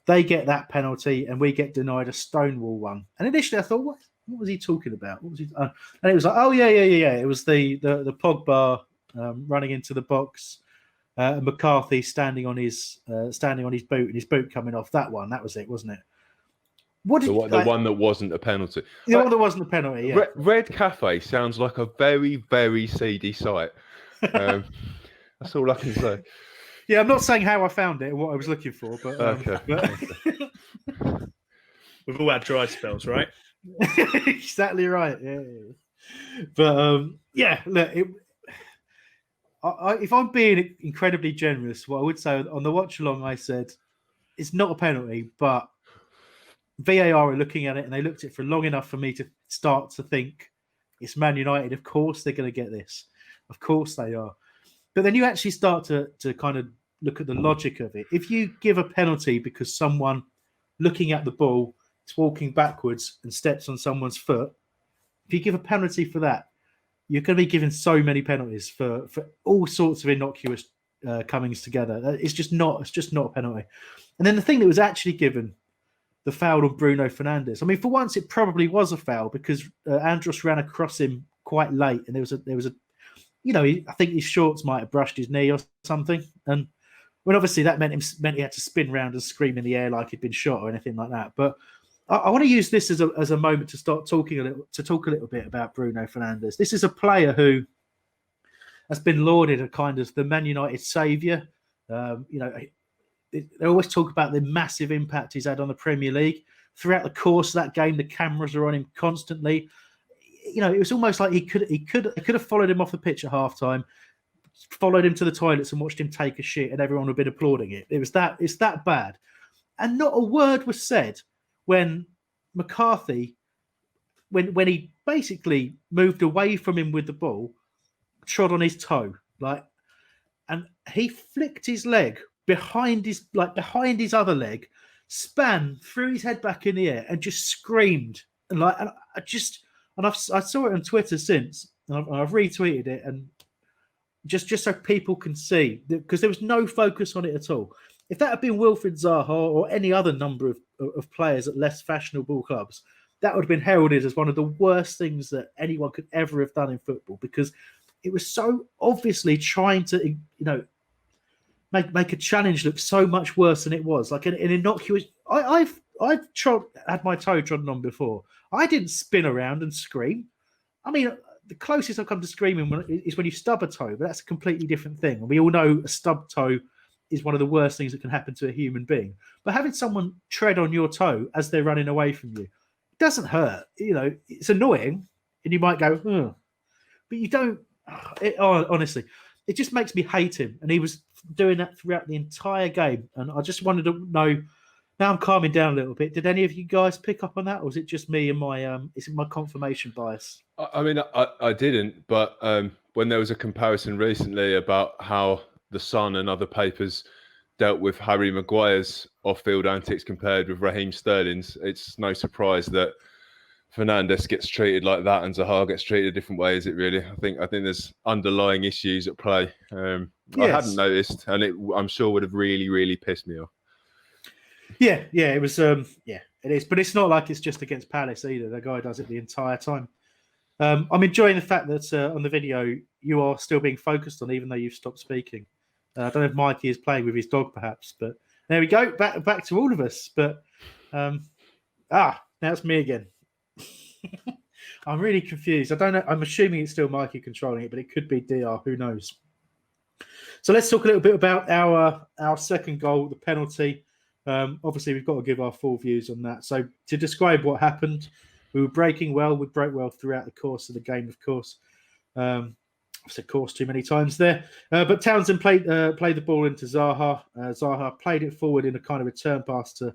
they get that penalty and we get denied a Stonewall one. And initially I thought, what was he talking about? What was he? And it was like, oh yeah. It was the Pogba running into the box, McCarthy standing on his boot and his boot coming off. That one, that was it, wasn't it? The one that wasn't a penalty. The one that wasn't a penalty. Yeah. Red Cafe sounds like a very, very seedy site. That's all I can say. Yeah, I'm not saying how I found it or what I was looking for, but okay. We've all had dry spells, right? Exactly right. Yeah. But look, if I'm being incredibly generous, what I would say on the watch along, I said it's not a penalty, but VAR are looking at it and they looked at it for long enough for me to start to think it's Man United. Of course they're going to get this. Of course they are. But then you actually start to kind of look at the logic of it. If you give a penalty because someone looking at the ball is walking backwards and steps on someone's foot, if you give a penalty for that, you're going to be giving so many penalties for all sorts of innocuous comings together. It's just not a penalty. And then the thing that was actually given, the foul on Bruno Fernandes. I mean, for once, it probably was a foul because Andros ran across him quite late, and there was a I think his shorts might have brushed his knee or something. And when obviously that meant he had to spin round and scream in the air like he'd been shot or anything like that. But I want to use this as a moment to start talk a little bit about Bruno Fernandes. This is a player who has been lauded as kind of the Man United saviour. They always talk about the massive impact he's had on the Premier League. Throughout the course of that game, the cameras are on him constantly. It was almost like he could have followed him off the pitch at halftime, followed him to the toilets and watched him take a shit, and everyone would have been applauding it. It's that bad. And not a word was said when McCarthy, when he basically moved away from him with the ball, trod on his toe, and he flicked his leg behind his other leg, span, threw his head back in the air, and just screamed. I saw it on Twitter since, and I've retweeted it, and just so people can see, because there was no focus on it at all. If that had been Wilfried Zaha or any other number of players at less fashionable clubs, that would have been heralded as one of the worst things that anyone could ever have done in football, because it was so obviously trying to, make a challenge look so much worse than it was. Like an innocuous. I've had my toe trodden on before. I didn't spin around and scream. I mean, the closest I've come to screaming is when you stub a toe, but that's a completely different thing. And we all know a stubbed toe is one of the worst things that can happen to a human being. But having someone tread on your toe as they're running away from you, it doesn't hurt. It's annoying, and you might go, but you don't. Honestly, it just makes me hate him. And he was doing that throughout the entire game. And I just wanted to know. Now I'm calming down a little bit. Did any of you guys pick up on that, or was it just me and my confirmation bias? I mean, I didn't, but when there was a comparison recently about how The Sun and other papers dealt with Harry Maguire's off-field antics compared with Raheem Sterling's, it's no surprise that Fernandes gets treated like that and Zaha gets treated a different way, is it really? I think there's underlying issues at play. I hadn't noticed, and I'm sure would have really, really pissed me off. Yeah, it was. It is, but it's not like it's just against Palace either. The guy does it the entire time. I'm enjoying the fact that on the video you are still being focused on, even though you've stopped speaking. I don't know if Mikey is playing with his dog, perhaps, but there we go. Back to all of us. But now it's me again. I'm really confused. I don't know. I'm assuming it's still Mikey controlling it, but it could be DR. Who knows? So let's talk a little bit about our second goal, the penalty. Obviously, we've got to give our full views on that. So to describe what happened, we were breaking well. We broke well throughout the course of the game, of course. I've said course too many times there. But Townsend played the ball into Zaha. Zaha played it forward in a kind of return pass to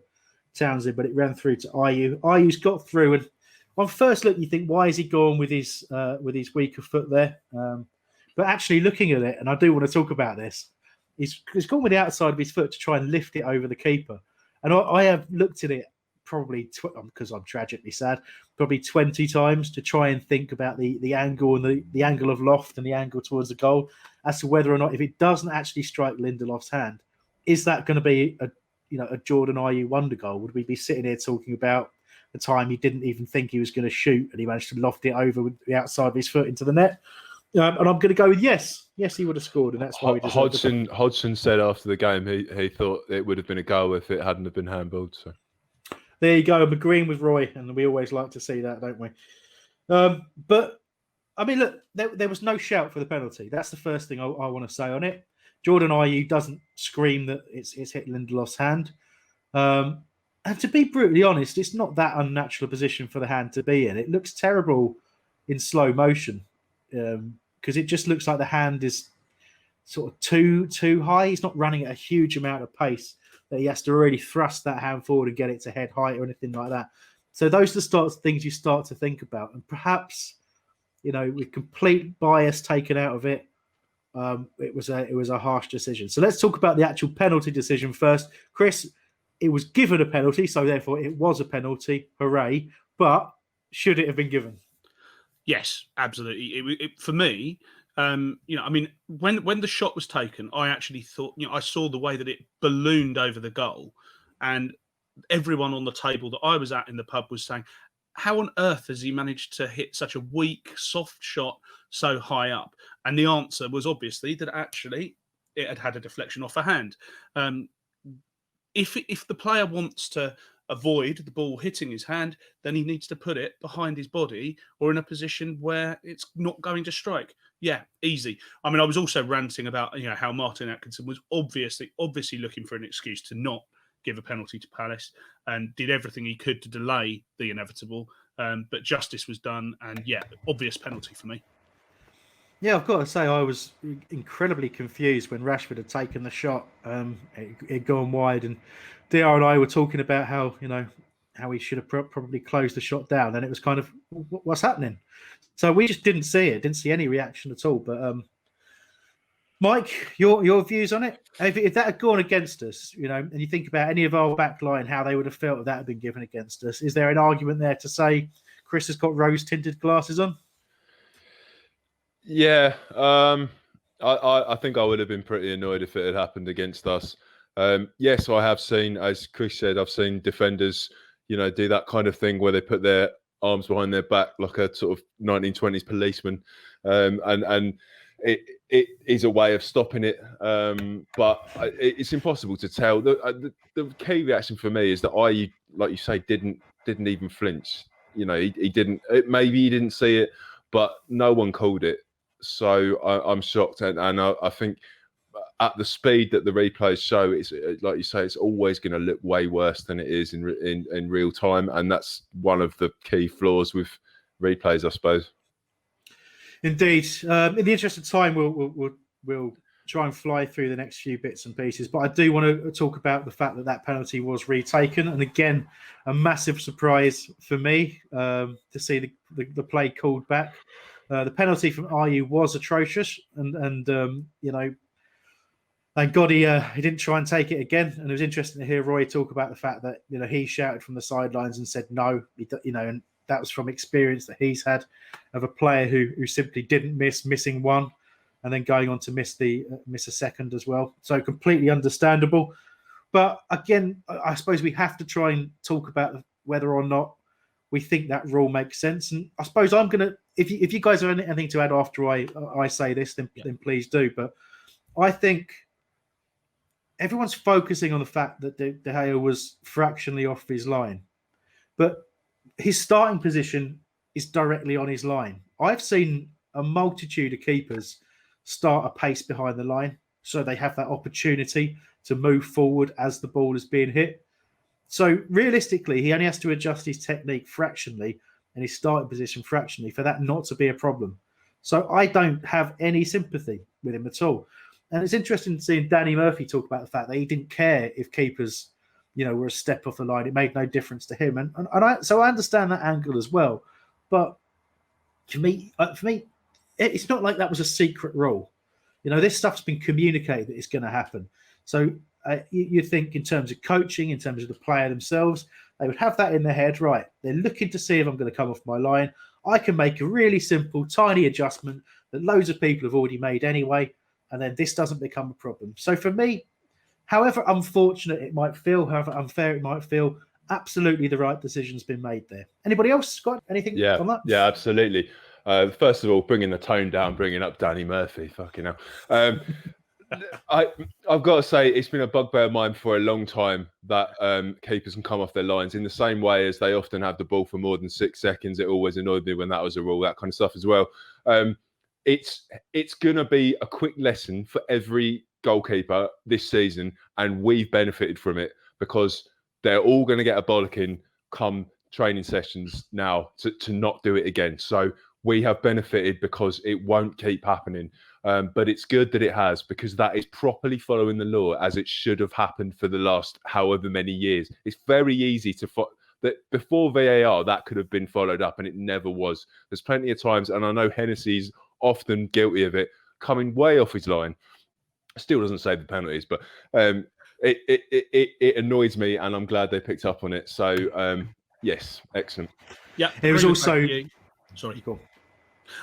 Townsend, but it ran through to Ayew. Ayew's got through, and on first look, you think, why is he going with his weaker foot there? But actually looking at it, and I do want to talk about this, he's gone with the outside of his foot to try and lift it over the keeper. And I have looked at it probably, because I'm tragically sad, probably 20 times to try and think about the angle and the angle of loft and the angle towards the goal as to whether or not, if it doesn't actually strike Lindelof's hand, is that going to be a Jordan Ayew wonder goal? Would we be sitting here talking about the time he didn't even think he was going to shoot and he managed to loft it over with the outside of his foot into the net? And I'm going to go with yes. Yes, he would have scored, and that's why we deserved Hodgson said after the game he thought it would have been a goal if it hadn't have been handballed. So there you go. I'm agreeing with Roy, and we always like to see that, don't we? But I mean, look, there was no shout for the penalty. That's the first thing I want to say on it. Jordan Ayew doesn't scream that it's hit Lindelof's hand. And to be brutally honest, it's not that unnatural a position for the hand to be in. It looks terrible in slow motion. Because it just looks like the hand is sort of too high. He's not running at a huge amount of pace that he has to really thrust that hand forward and get it to head height or anything like that. So those are the sorts of things you start to think about. And perhaps with complete bias taken out of it. It was a harsh decision. So let's talk about the actual penalty decision first. Chris, it was given a penalty, so therefore it was a penalty. Hooray! But should it have been given? Yes, absolutely. For me, when the shot was taken, I actually thought, I saw the way that it ballooned over the goal, and everyone on the table that I was at in the pub was saying, how on earth has he managed to hit such a weak, soft shot so high up? And the answer was obviously that actually it had a deflection off a hand. If the player wants to avoid the ball hitting his hand, then he needs to put it behind his body or in a position where it's not going to strike. Yeah, easy. I mean, I was also ranting about how Martin Atkinson was obviously looking for an excuse to not give a penalty to Palace and did everything he could to delay the inevitable. But justice was done, and obvious penalty for me. Yeah, I've got to say I was incredibly confused when Rashford had taken the shot. It had gone wide, and DR and I were talking about how he should have probably closed the shot down, and it was kind of what's happening. So we just didn't see it, didn't see any reaction at all. But Mike, your views on it? If that had gone against us, and you think about any of our back line, how they would have felt if that had been given against us, is there an argument there to say Chris has got rose-tinted glasses on? Yeah, I think I would have been pretty annoyed if it had happened against us. Yes, I have seen, as Chris said, I've seen defenders, do that kind of thing where they put their arms behind their back like a sort of 1920s policeman, and it is a way of stopping it. But it's impossible to tell. The key reaction for me is that I, like you say, didn't even flinch. He didn't. Maybe he didn't see it, but no one called it. So I'm shocked, and I think at the speed that the replays show, it's like you say, it's always going to look way worse than it is in real time, and that's one of the key flaws with replays, I suppose. Indeed. In the interest of time, we'll try and fly through the next few bits and pieces, but I do want to talk about the fact that penalty was retaken, and again, a massive surprise for me to see the play called back. The penalty from RU was atrocious, and thank God he didn't try and take it again. And it was interesting to hear Roy talk about the fact that he shouted from the sidelines and said no, and that was from experience that he's had of a player who simply didn't missing one, and then going on to miss a second as well. So completely understandable. But again, I suppose we have to try and talk about whether or not we think that rule makes sense. And I suppose I'm going to, if you guys have anything to add after I say this, then please do. But I think everyone's focusing on the fact that De Gea was fractionally off his line. But his starting position is directly on his line. I've seen a multitude of keepers start a pace behind the line, so they have that opportunity to move forward as the ball is being hit. So realistically, he only has to adjust his technique fractionally and his starting position fractionally for that not to be a problem. So I don't have any sympathy with him at all. And it's interesting seeing Danny Murphy talk about the fact that he didn't care if keepers, were a step off the line. It made no difference to him. And I understand that angle as well. But for me, it's not like that was a secret rule. This stuff's been communicated that it's going to happen. So you think in terms of coaching, in terms of the player themselves, they would have that in their head, right? They're looking to see if I'm going to come off my line. I can make a really simple, tiny adjustment that loads of people have already made anyway, and then this doesn't become a problem. So for me, however unfortunate it might feel, however unfair it might feel, absolutely the right decision's been made there. Anybody else got anything on that? Yeah, absolutely. First of all, bringing the tone down, bringing up Danny Murphy, fucking hell. I've got to say, it's been a bugbear of mine for a long time that keepers can come off their lines in the same way as they often have the ball for more than 6 seconds. It always annoyed me when that was a rule, that kind of stuff as well. It's going to be a quick lesson for every goalkeeper this season, and we've benefited from it because they're all going to get a bollocking come training sessions now to not do it again. So we have benefited because it won't keep happening. But it's good that it has, because that is properly following the law as it should have happened for the last however many years. It's very easy to that before VAR that could have been followed up, and it never was. There's plenty of times, and I know Hennessy's often guilty of it, coming way off his line. Still doesn't save the penalties, but it annoys me, and I'm glad they picked up on it. So yes, excellent. Yeah, it was also. Sorry. Cool.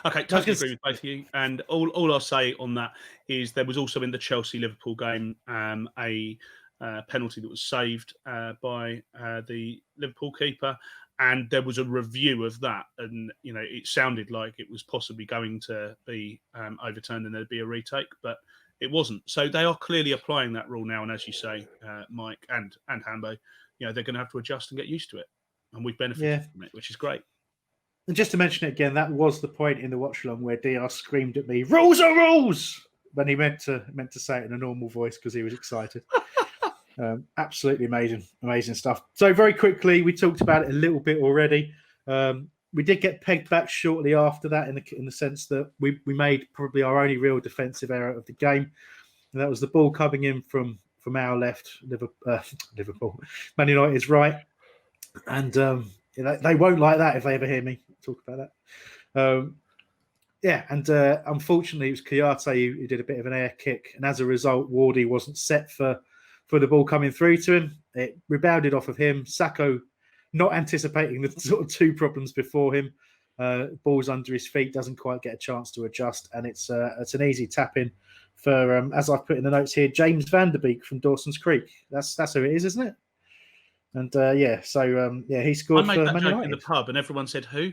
Okay, totally agree with both of you. And all I'll say on that is there was also in the Chelsea-Liverpool game a penalty that was saved by the Liverpool keeper, and there was a review of that, and it sounded like it was possibly going to be overturned and there'd be a retake, but it wasn't. So they are clearly applying that rule now, and as you say, Mike and Hambo, they're going to have to adjust and get used to it, and we've benefited from it, which is great. And just to mention it again, that was the point in the watch along where DR screamed at me, "Rules are rules!" when he meant to say it in a normal voice because he was excited. Absolutely amazing stuff. So very quickly, we talked about it a little bit already. We did get pegged back shortly after that in the sense that we made probably our only real defensive error of the game, and that was the ball coming in from our left, Liverpool, Man United's right, and they won't like that if they ever hear me talk about that. Unfortunately, it was Kouyaté who did a bit of an air kick, and as a result, Wardy wasn't set for the ball coming through to him. It rebounded off of him. Sacco, not anticipating the sort of two problems before him, ball's under his feet, doesn't quite get a chance to adjust, and it's an easy tap in for, as I've put in the notes here, James Van Der Beek from Dawson's Creek. That's who it is, isn't it? And he scored. I made for that Man joke United in the pub, and everyone said who?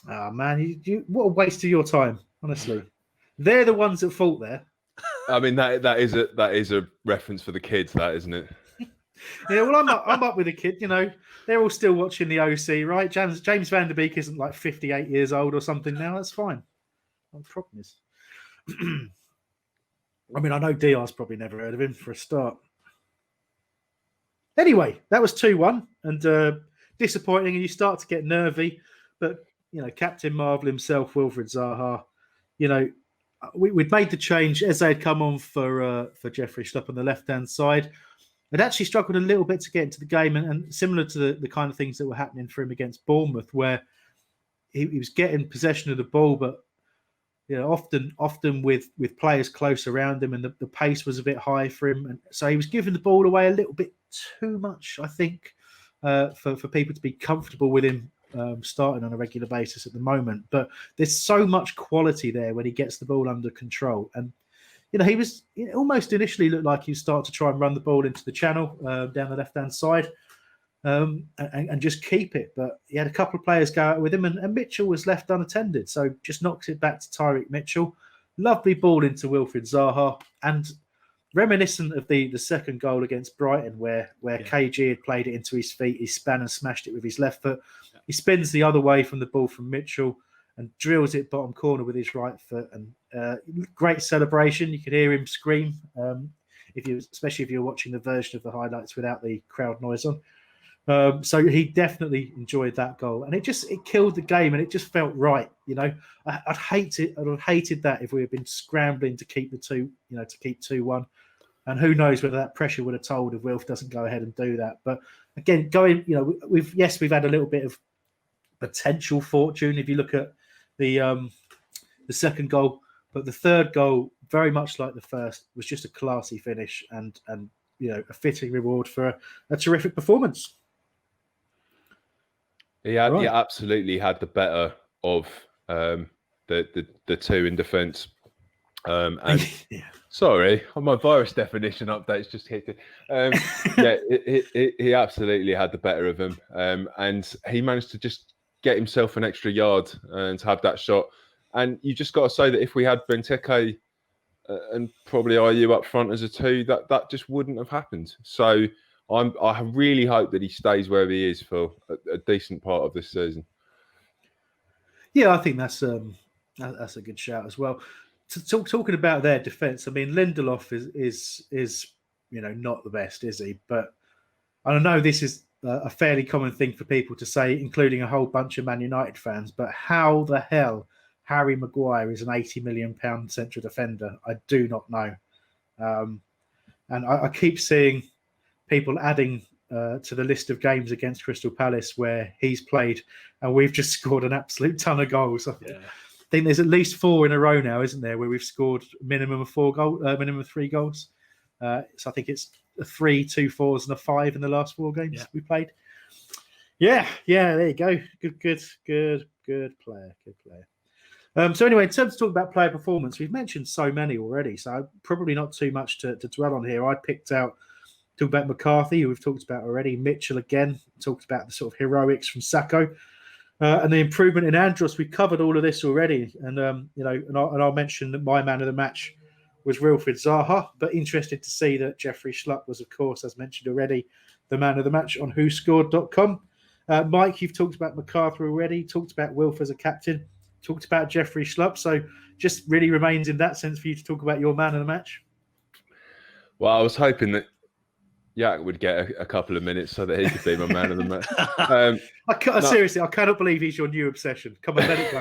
Oh man, what a waste of your time, honestly. They're the ones at fault there. I mean that is a reference for the kids, that isn't it? Yeah, well, I'm up with the kid. They're all still watching the OC, right? James Van Der Beek isn't like 58 years old or something now. That's fine. The problem is, I mean, I know DR's probably never heard of him for a start. Anyway, that was 2-1 and disappointing, and you start to get nervy. But Captain Marvel himself, Wilfried Zaha, we'd made the change. Eze had come on for Jeffrey Schlupp on the left-hand side. Had actually struggled a little bit to get into the game, and similar to the kind of things that were happening for him against Bournemouth, where he was getting possession of the ball, but often with players close around him, and the pace was a bit high for him, and so he was giving the ball away a little bit too much, I think, for people to be comfortable with him starting on a regular basis at the moment. But there's so much quality there when he gets the ball under control, and he was almost initially looked like he'd start to try and run the ball into the channel down the left-hand side and just keep it. But he had a couple of players go out with him, and Mitchell was left unattended. So just knocks it back to Tyreek Mitchell. Lovely ball into Wilfried Zaha, and reminiscent of the second goal against Brighton where KG had played it into his feet. He span and smashed it with his left foot. He spins the other way from the ball from Mitchell and drills it bottom corner with his right foot. And great celebration. You could hear him scream, especially if you're watching the version of the highlights without the crowd noise on. So he definitely enjoyed that goal, and it killed the game, and it just felt right. I'd hated that if we had been scrambling to keep the two, to keep 2-1, and who knows whether that pressure would have told if Wilf doesn't go ahead and do that. But again, we've had a little bit of potential fortune if you look at the second goal, but the third goal, very much like the first, was just a classy finish and a fitting reward for a terrific performance. He absolutely had the better of the two in defence. And sorry, my virus definition update's just hit. He absolutely had the better of him, and he managed to just get himself an extra yard and have that shot. And you just got to say that if we had Benteke and probably IU up front as a two, that just wouldn't have happened. So I really hope that he stays where he is for a decent part of this season. Yeah, I think that's a good shout as well. Talking about their defence, I mean, Lindelof is not the best, is he? But I know this is a fairly common thing for people to say, including a whole bunch of Man United fans. But how the hell Harry Maguire is an £80 million central defender, I do not know. And I keep seeing people adding to the list of games against Crystal Palace where he's played, and we've just scored an absolute ton of goals. I think there's at least 4 in a row now, isn't there, where we've scored minimum of 3 goals. So I think it's a 3, 2 4s, and a 5 in the last 4 games we played. Yeah, there you go. Good player. Good player. So anyway, in terms of talking about player performance, we've mentioned so many already, so probably not too much to dwell on here. I picked out, talk about McCarthy, who we've talked about already. Mitchell again, talked about the sort of heroics from Sacco, and the improvement in Andros. We covered all of this already, and I'll mention that my man of the match was Wilfried Zaha, but interested to see that Jeffrey Schlupp was, of course, as mentioned already, the man of the match on WhoScored.com. Mike, you've talked about McArthur already, talked about Wilf as a captain, talked about Jeffrey Schlupp, so just really remains in that sense for you to talk about your man of the match. Well, I was hoping that Jack would get a couple of minutes so that he could be my man of the match. Seriously, I cannot believe he's your new obsession. Come on, let it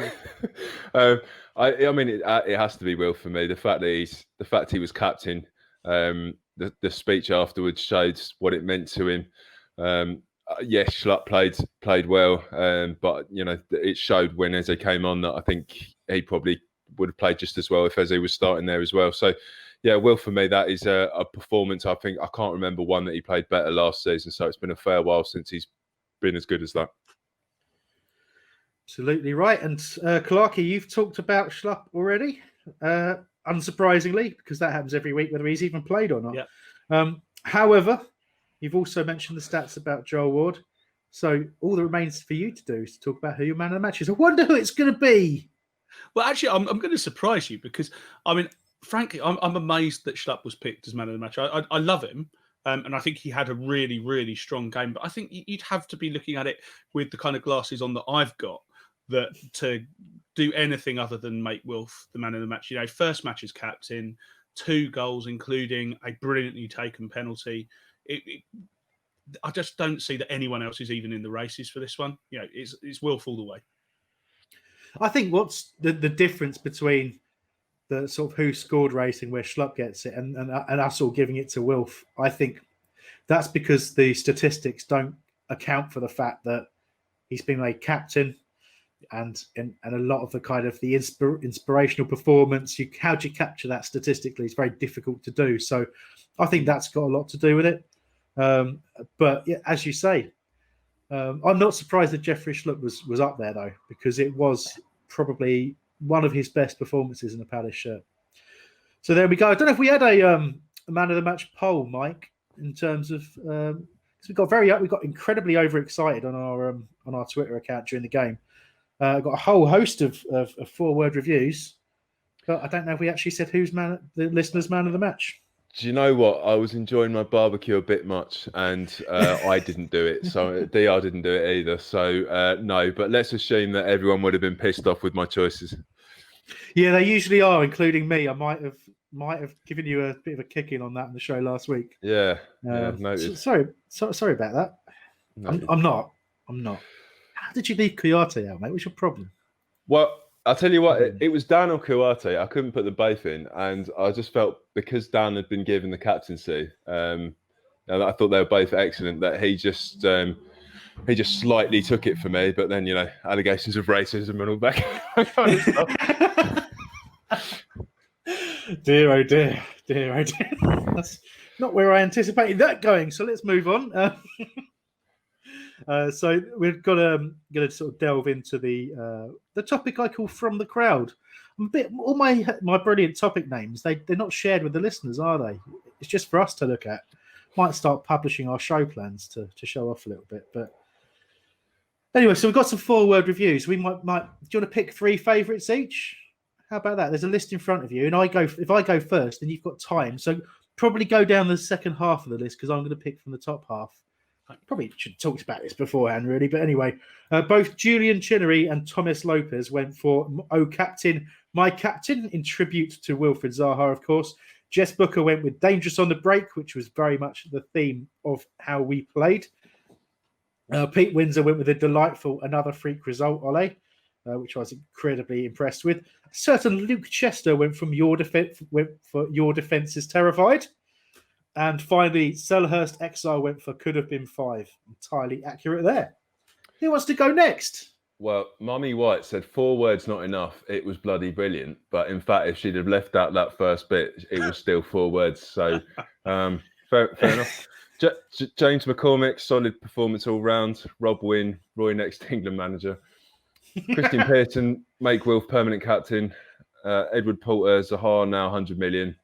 go. I mean, it has to be Will for me. The fact he was captain, the speech afterwards showed what it meant to him. Yes, Schlupp played well, but it showed when Eze came on that I think he probably would have played just as well if Eze was starting there as well. So, yeah, Will for me, that is a performance. I think I can't remember one that he played better last season. So it's been a fair while since he's been as good as that. Absolutely right. And Clarky, you've talked about Schlupp already, unsurprisingly, because that happens every week, whether he's even played or not. Yeah. However, you've also mentioned the stats about Joel Ward. So all that remains for you to do is to talk about who your man of the match is. I wonder who it's going to be. Well, actually, I'm going to surprise you because, I mean, frankly, I'm amazed that Schlupp was picked as man of the match. I love him, and I think he had a really, really strong game. But I think you'd have to be looking at it with the kind of glasses on that I've got, that to do anything other than make Wilf the man of the match. First match as captain, 2 goals, including a brilliantly taken penalty. I just don't see that anyone else is even in the races for this one. It's Wilf all the way. I think what's the difference between the sort of who scored racing where Schlupp gets it and us all giving it to Wilf, I think that's because the statistics don't account for the fact that he's been made captain and a lot of the kind of the inspirational performance. How do you capture that statistically? It's very difficult to do. So I think that's got a lot to do with it. But yeah, as you say, I'm not surprised that Jeffrey Schlupp was up there though, because it was probably one of his best performances in the Palace shirt. So there we go. I don't know if we had a man of the match poll, Mike, in terms of because we got incredibly overexcited on our Twitter account during the game. Got a whole host of 4-word reviews, but I don't know if we actually said who's the listener's man of the match. Do you know what? I was enjoying my barbecue a bit much, and I didn't do it. So DR didn't do it either. So no, but let's assume that everyone would have been pissed off with my choices. Yeah, they usually are, including me. I might have given you a bit of a kick in on that in the show last week. Yeah. Sorry about that. No. I'm not. How did you leave Kouyaté out, mate? What's your problem? Well, I'll tell you what, it was Dan or Kouyaté. I couldn't put them both in, and I just felt because Dan had been given the captaincy, and I thought they were both excellent, that he just slightly took it for me. But then, allegations of racism and all that kind of stuff. Dear, oh dear. That's not where I anticipated that going. So let's move on. So we've got to sort of delve into the topic I call From the Crowd. All my brilliant topic names, they're not shared with the listeners, are they? It's just for us to look at. Might start publishing our show plans to show off a little bit. But anyway, so we've got some 4-word reviews. We might. Do you want to pick 3 favourites each? How about that? There's a list in front of you, and if I go first, then you've got time. So probably go down the second half of the list because I'm going to pick from the top half. I probably should have talked about this beforehand, really. But anyway, both Julian Chinnery and Thomas Lopez went for "Oh Captain, My Captain" in tribute to Wilfried Zaha, of course. Jess Booker went with "Dangerous on the Break," which was very much the theme of how we played. Pete Windsor went with a delightful "Another Freak Result," Ole, which I was incredibly impressed with. Certain Luke Chester went for "Your Defense is Terrified." And finally, Selhurst Exile went for could have been 5. Entirely accurate there. Who wants to go next? Well, Mummy White said 4 words not enough. It was bloody brilliant. But in fact, if she'd have left out that first bit, it was still 4 words. So fair enough. James McCormick, solid performance all round. Rob Wynne, Roy next England manager. Christian Pearson, make Wilf permanent captain. Edward Porter, Zaha now 100 million.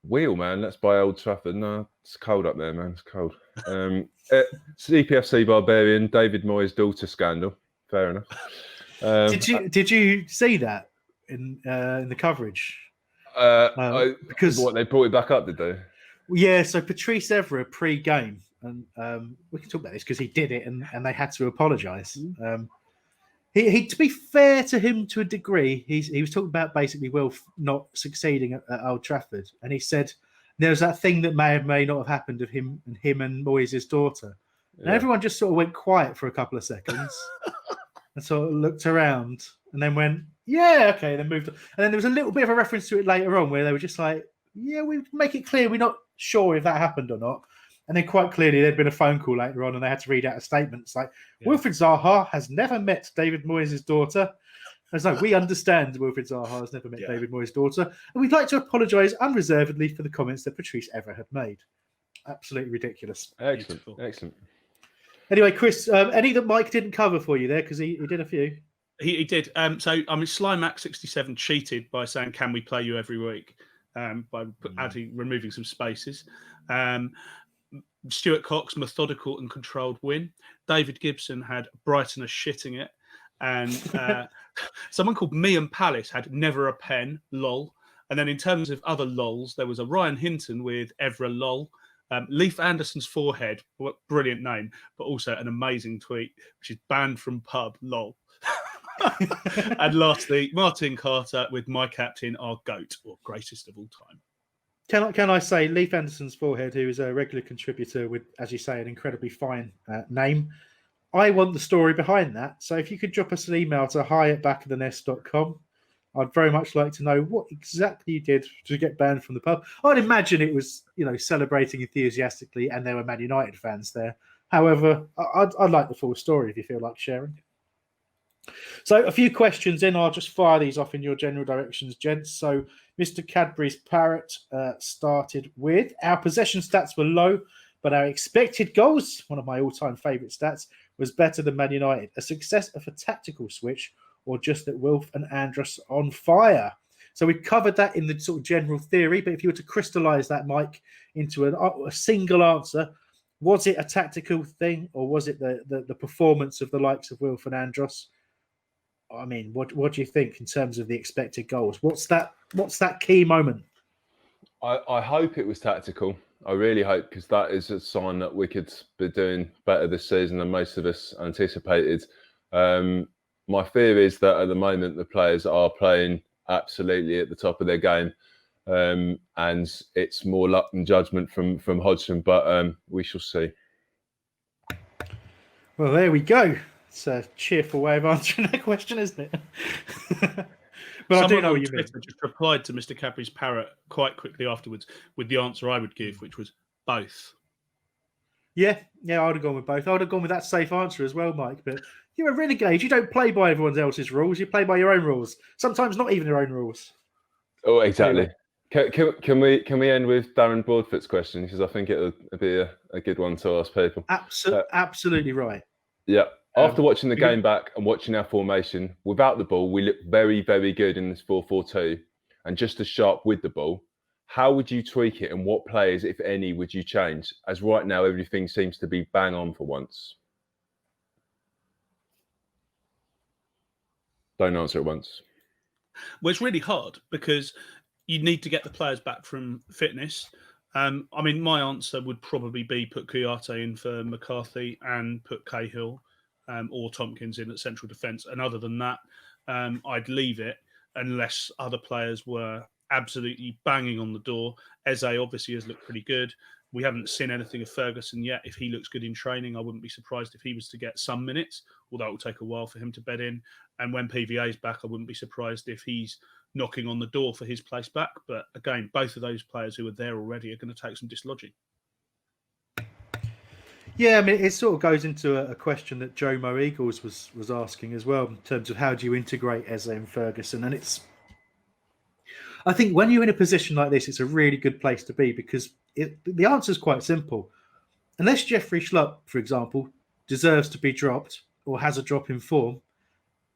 Wheel, man, let's buy Old Trafford. No, it's cold up there, man. It's cold. CPFC Barbarian, David Moyes' daughter scandal. Fair enough. Did you see that in the coverage? Because what, they brought it back up, did they? Yeah, so Patrice Evra pre-game, and we can talk about this because he did it, and they had to apologise. He, to be fair to him to a degree, he was talking about basically Wilf not succeeding at Old Trafford, and he said there's that thing that may not have happened of him and Moyes' daughter, and everyone just sort of went quiet for a couple of seconds and sort of looked around, and then went, yeah, okay, then moved on. And then there was a little bit of a reference to it later on where they were just like, yeah, we make it clear we're not sure if that happened or not. And then quite clearly there'd been a phone call later on and they had to read out a statement. It's like, Wilfried Zaha has never met David Moyes' daughter. It's like, we understand Wilfried Zaha has never met David Moyes' daughter. And we'd like to apologise unreservedly for the comments that Patrice Evra had made. Absolutely ridiculous. Excellent. Anyway, Chris, any that Mike didn't cover for you there? Because he did a few. He did. So, I mean, Slymac67 cheated by saying, can we play you every week? By removing some spaces. Stuart Cox, methodical and controlled win. David Gibson had Brighton shitting it. And someone called Me and Palace had never a pen, lol. And then in terms of other lols, there was a Ryan Hinton with Evra lol. Leif Anderson's forehead, what brilliant name, but also an amazing tweet, which is banned from pub, lol. And lastly, Martin Carter with my captain, our GOAT, or greatest of all time. Can I say Leif Anderson's forehead, who is a regular contributor with, as you say, an incredibly fine name. I want the story behind that. So if you could drop us an email to hi@backofthenest.com, I'd very much like to know what exactly you did to get banned from the pub. I'd imagine it was, celebrating enthusiastically and there were Man United fans there. However, I'd like the full story if you feel like sharing. So a few questions in. I'll just fire these off in your general directions, gents. So Mr. Cadbury's Parrot started with, our possession stats were low, but our expected goals, one of my all-time favourite stats, was better than Man United. A success of a tactical switch or just that Wilf and Andros on fire? So we've covered that in the sort of general theory, but if you were to crystallise that, Mike, into a single answer, was it a tactical thing or was it the performance of the likes of Wilf and Andros? I mean, what do you think in terms of the expected goals? What's that key moment? I hope it was tactical. I really hope, because that is a sign that we could be doing better this season than most of us anticipated. My fear is that at the moment the players are playing absolutely at the top of their game, and it's more luck than judgment from Hodgson. But we shall see. Well, there we go. It's a cheerful way of answering that question, isn't it? But someone I do know on what you mean. Twitter just replied to Mr. Cadbury's Parrot quite quickly afterwards with the answer I would give, which was both. Yeah, I would have gone with both. I would have gone with that safe answer as well, Mike. But you're a renegade. You don't play by everyone else's rules. You play by your own rules. Sometimes not even your own rules. Oh, exactly. Anyway. Can we end with Darren Broadfoot's question? Because I think it'll be a good one to ask people. Absolutely right. Yeah. After watching the game back and watching our formation, without the ball, we look very, very good in this 4-4-2 and just as sharp with the ball. How would you tweak it and what players, if any, would you change? As right now, everything seems to be bang on for once. Don't answer at once. Well, it's really hard because you need to get the players back from fitness. I mean, my answer would probably be put Kouyaté in for McCarthy and put Cahill or Tompkins in at central defence. And other than that, I'd leave it unless other players were absolutely banging on the door. Eze obviously has looked pretty good. We haven't seen anything of Ferguson yet. If he looks good in training, I wouldn't be surprised if he was to get some minutes, although it will take a while for him to bed in. And when PVA's back, I wouldn't be surprised if he's knocking on the door for his place back. But again, both of those players who are there already are going to take some dislodging. Yeah, I mean, it sort of goes into a question that Joe Mo Eagles was asking as well, in terms of how do you integrate Eze and Ferguson. And I think when you're in a position like this, it's a really good place to be, because the answer is quite simple. Unless Jeffrey Schlupp, for example, deserves to be dropped or has a drop in form,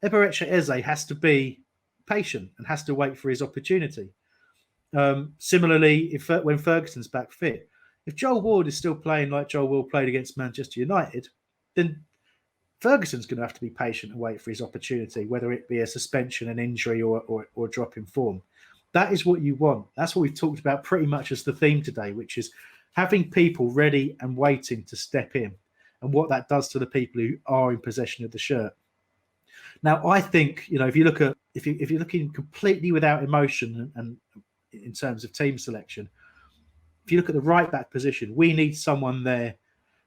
Eberechi Eze has to be patient and has to wait for his opportunity. Similarly, when Ferguson's back fit, if Joel Ward is still playing like Joel Ward played against Manchester United, then Ferguson's going to have to be patient and wait for his opportunity, whether it be a suspension, an injury, or a drop in form. That is what you want. That's what we've talked about pretty much as the theme today, which is having people ready and waiting to step in, and what that does to the people who are in possession of the shirt. Now, I think, if you look at if you're looking completely without emotion and in terms of team selection, if you look at the right back position, we need someone there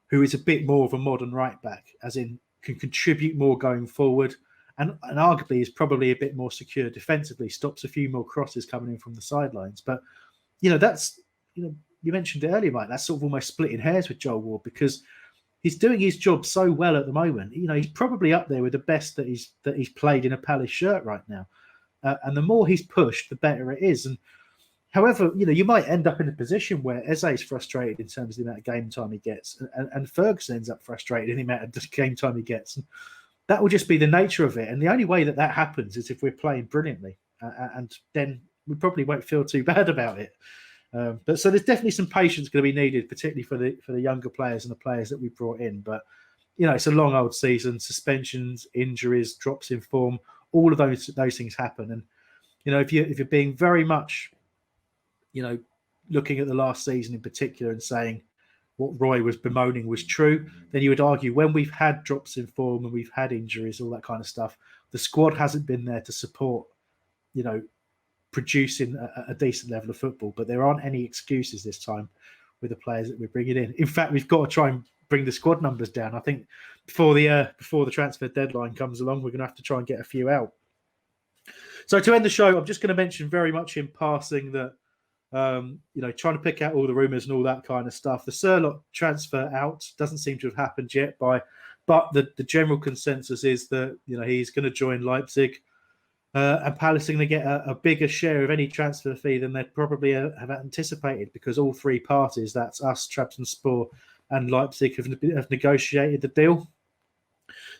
who is a bit more of a modern right back, as in can contribute more going forward, and arguably is probably a bit more secure defensively, stops a few more crosses coming in from the sidelines. But that's you mentioned it earlier, Mike. That's sort of almost splitting hairs with Joel Ward, because he's doing his job so well at the moment. He's probably up there with the best that he's played in a Palace shirt right now. And the more he's pushed, the better it is. And however, you might end up in a position where Eze is frustrated in terms of the amount of game time he gets, and Ferguson ends up frustrated in the amount of game time he gets. And that will just be the nature of it. And the only way that happens is if we're playing brilliantly, and then we probably won't feel too bad about it. But so there's definitely some patience going to be needed, particularly for the younger players and the players that we brought in. But it's a long old season: suspensions, injuries, drops in form. All of those things happen. And if you're being very much looking at the last season in particular and saying what Roy was bemoaning was true, then you would argue when we've had drops in form and we've had injuries, all that kind of stuff, the squad hasn't been there to support, producing a decent level of football. But there aren't any excuses this time with the players that we're bringing in. In fact, we've got to try and bring the squad numbers down. I think before the transfer deadline comes along, we're going to have to try and get a few out. So to end the show, I'm just going to mention very much in passing that trying to pick out all the rumours and all that kind of stuff. The Sherlock transfer out doesn't seem to have happened yet, but the general consensus is that he's going to join Leipzig, and Palace are going to get a bigger share of any transfer fee than they'd probably have anticipated, because all three parties, that's us, Trabzonspor, and Leipzig, have negotiated the deal.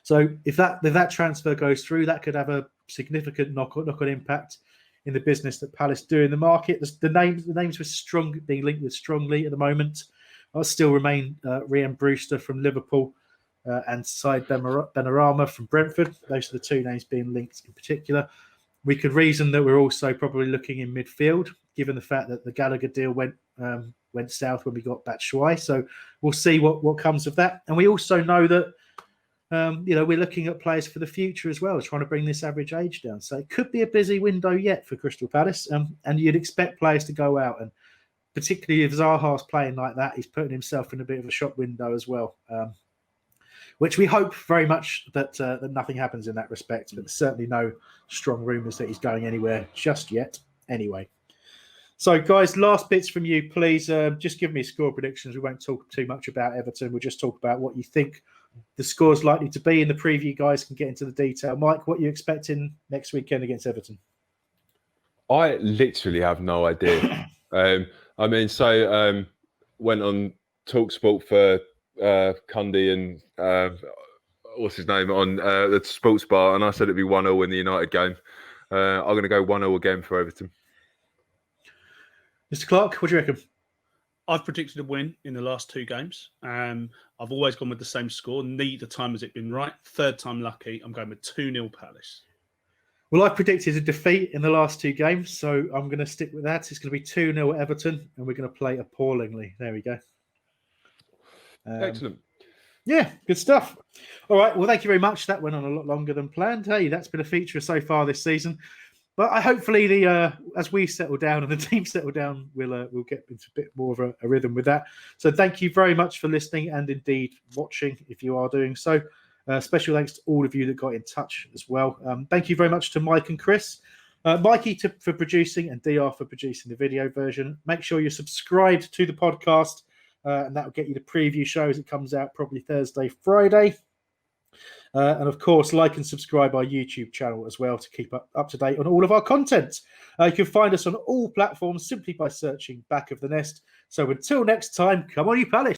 So if that transfer goes through, that could have a significant knock-on impact in the business that Palace do in the market. The names were being linked with strongly at the moment. I still remain Ryan Brewster from Liverpool and Said Benrahma from Brentford. Those are the two names being linked in particular. We could reason that we're also probably looking in midfield, given the fact that the Gallagher deal went south when we got Batshuayi. So we'll see what comes of that. And we also know that we're looking at players for the future as well, trying to bring this average age down. So it could be a busy window yet for Crystal Palace, and you'd expect players to go out. And particularly if Zaha's playing like that, he's putting himself in a bit of a shop window as well, which we hope very much that nothing happens in that respect. But there's certainly no strong rumours that he's going anywhere just yet. Anyway. So, guys, last bits from you, please. Just give me score predictions. We won't talk too much about Everton. We'll just talk about what you think the score's likely to be in the preview. Guys can get into the detail. Mike, what are you expecting next weekend against Everton? I literally have no idea. Went on TalkSport for Cundy and what's his name on the Sports Bar, and I said it'd be 1-0 in the United game. I'm going to go 1-0 again for Everton. Mr. Clark, what do you reckon? I've predicted a win in the last two games. I've always gone with the same score. Neither time has it been right. Third time lucky. I'm going with 2-0 Palace. Well, I predicted a defeat in the last two games, so I'm going to stick with that. It's going to be 2-0 Everton, and we're going to play appallingly. There we go. Excellent. Yeah, good stuff. All right, well, thank you very much. That went on a lot longer than planned. Hey, that's been a feature so far this season. But hopefully, as we settle down and the team settle down, we'll get into a bit more of a rhythm with that. So thank you very much for listening and indeed watching if you are doing so. Special thanks to all of you that got in touch as well. Thank you very much to Mike and Chris. Mikey for producing and DR for producing the video version. Make sure you're subscribed to the podcast, and that will get you the preview show as it comes out probably Thursday, Friday. And of course, like and subscribe our YouTube channel as well to keep up to date on all of our content. You can find us on all platforms simply by searching Back of the Nest. So until next time, come on, you Palace.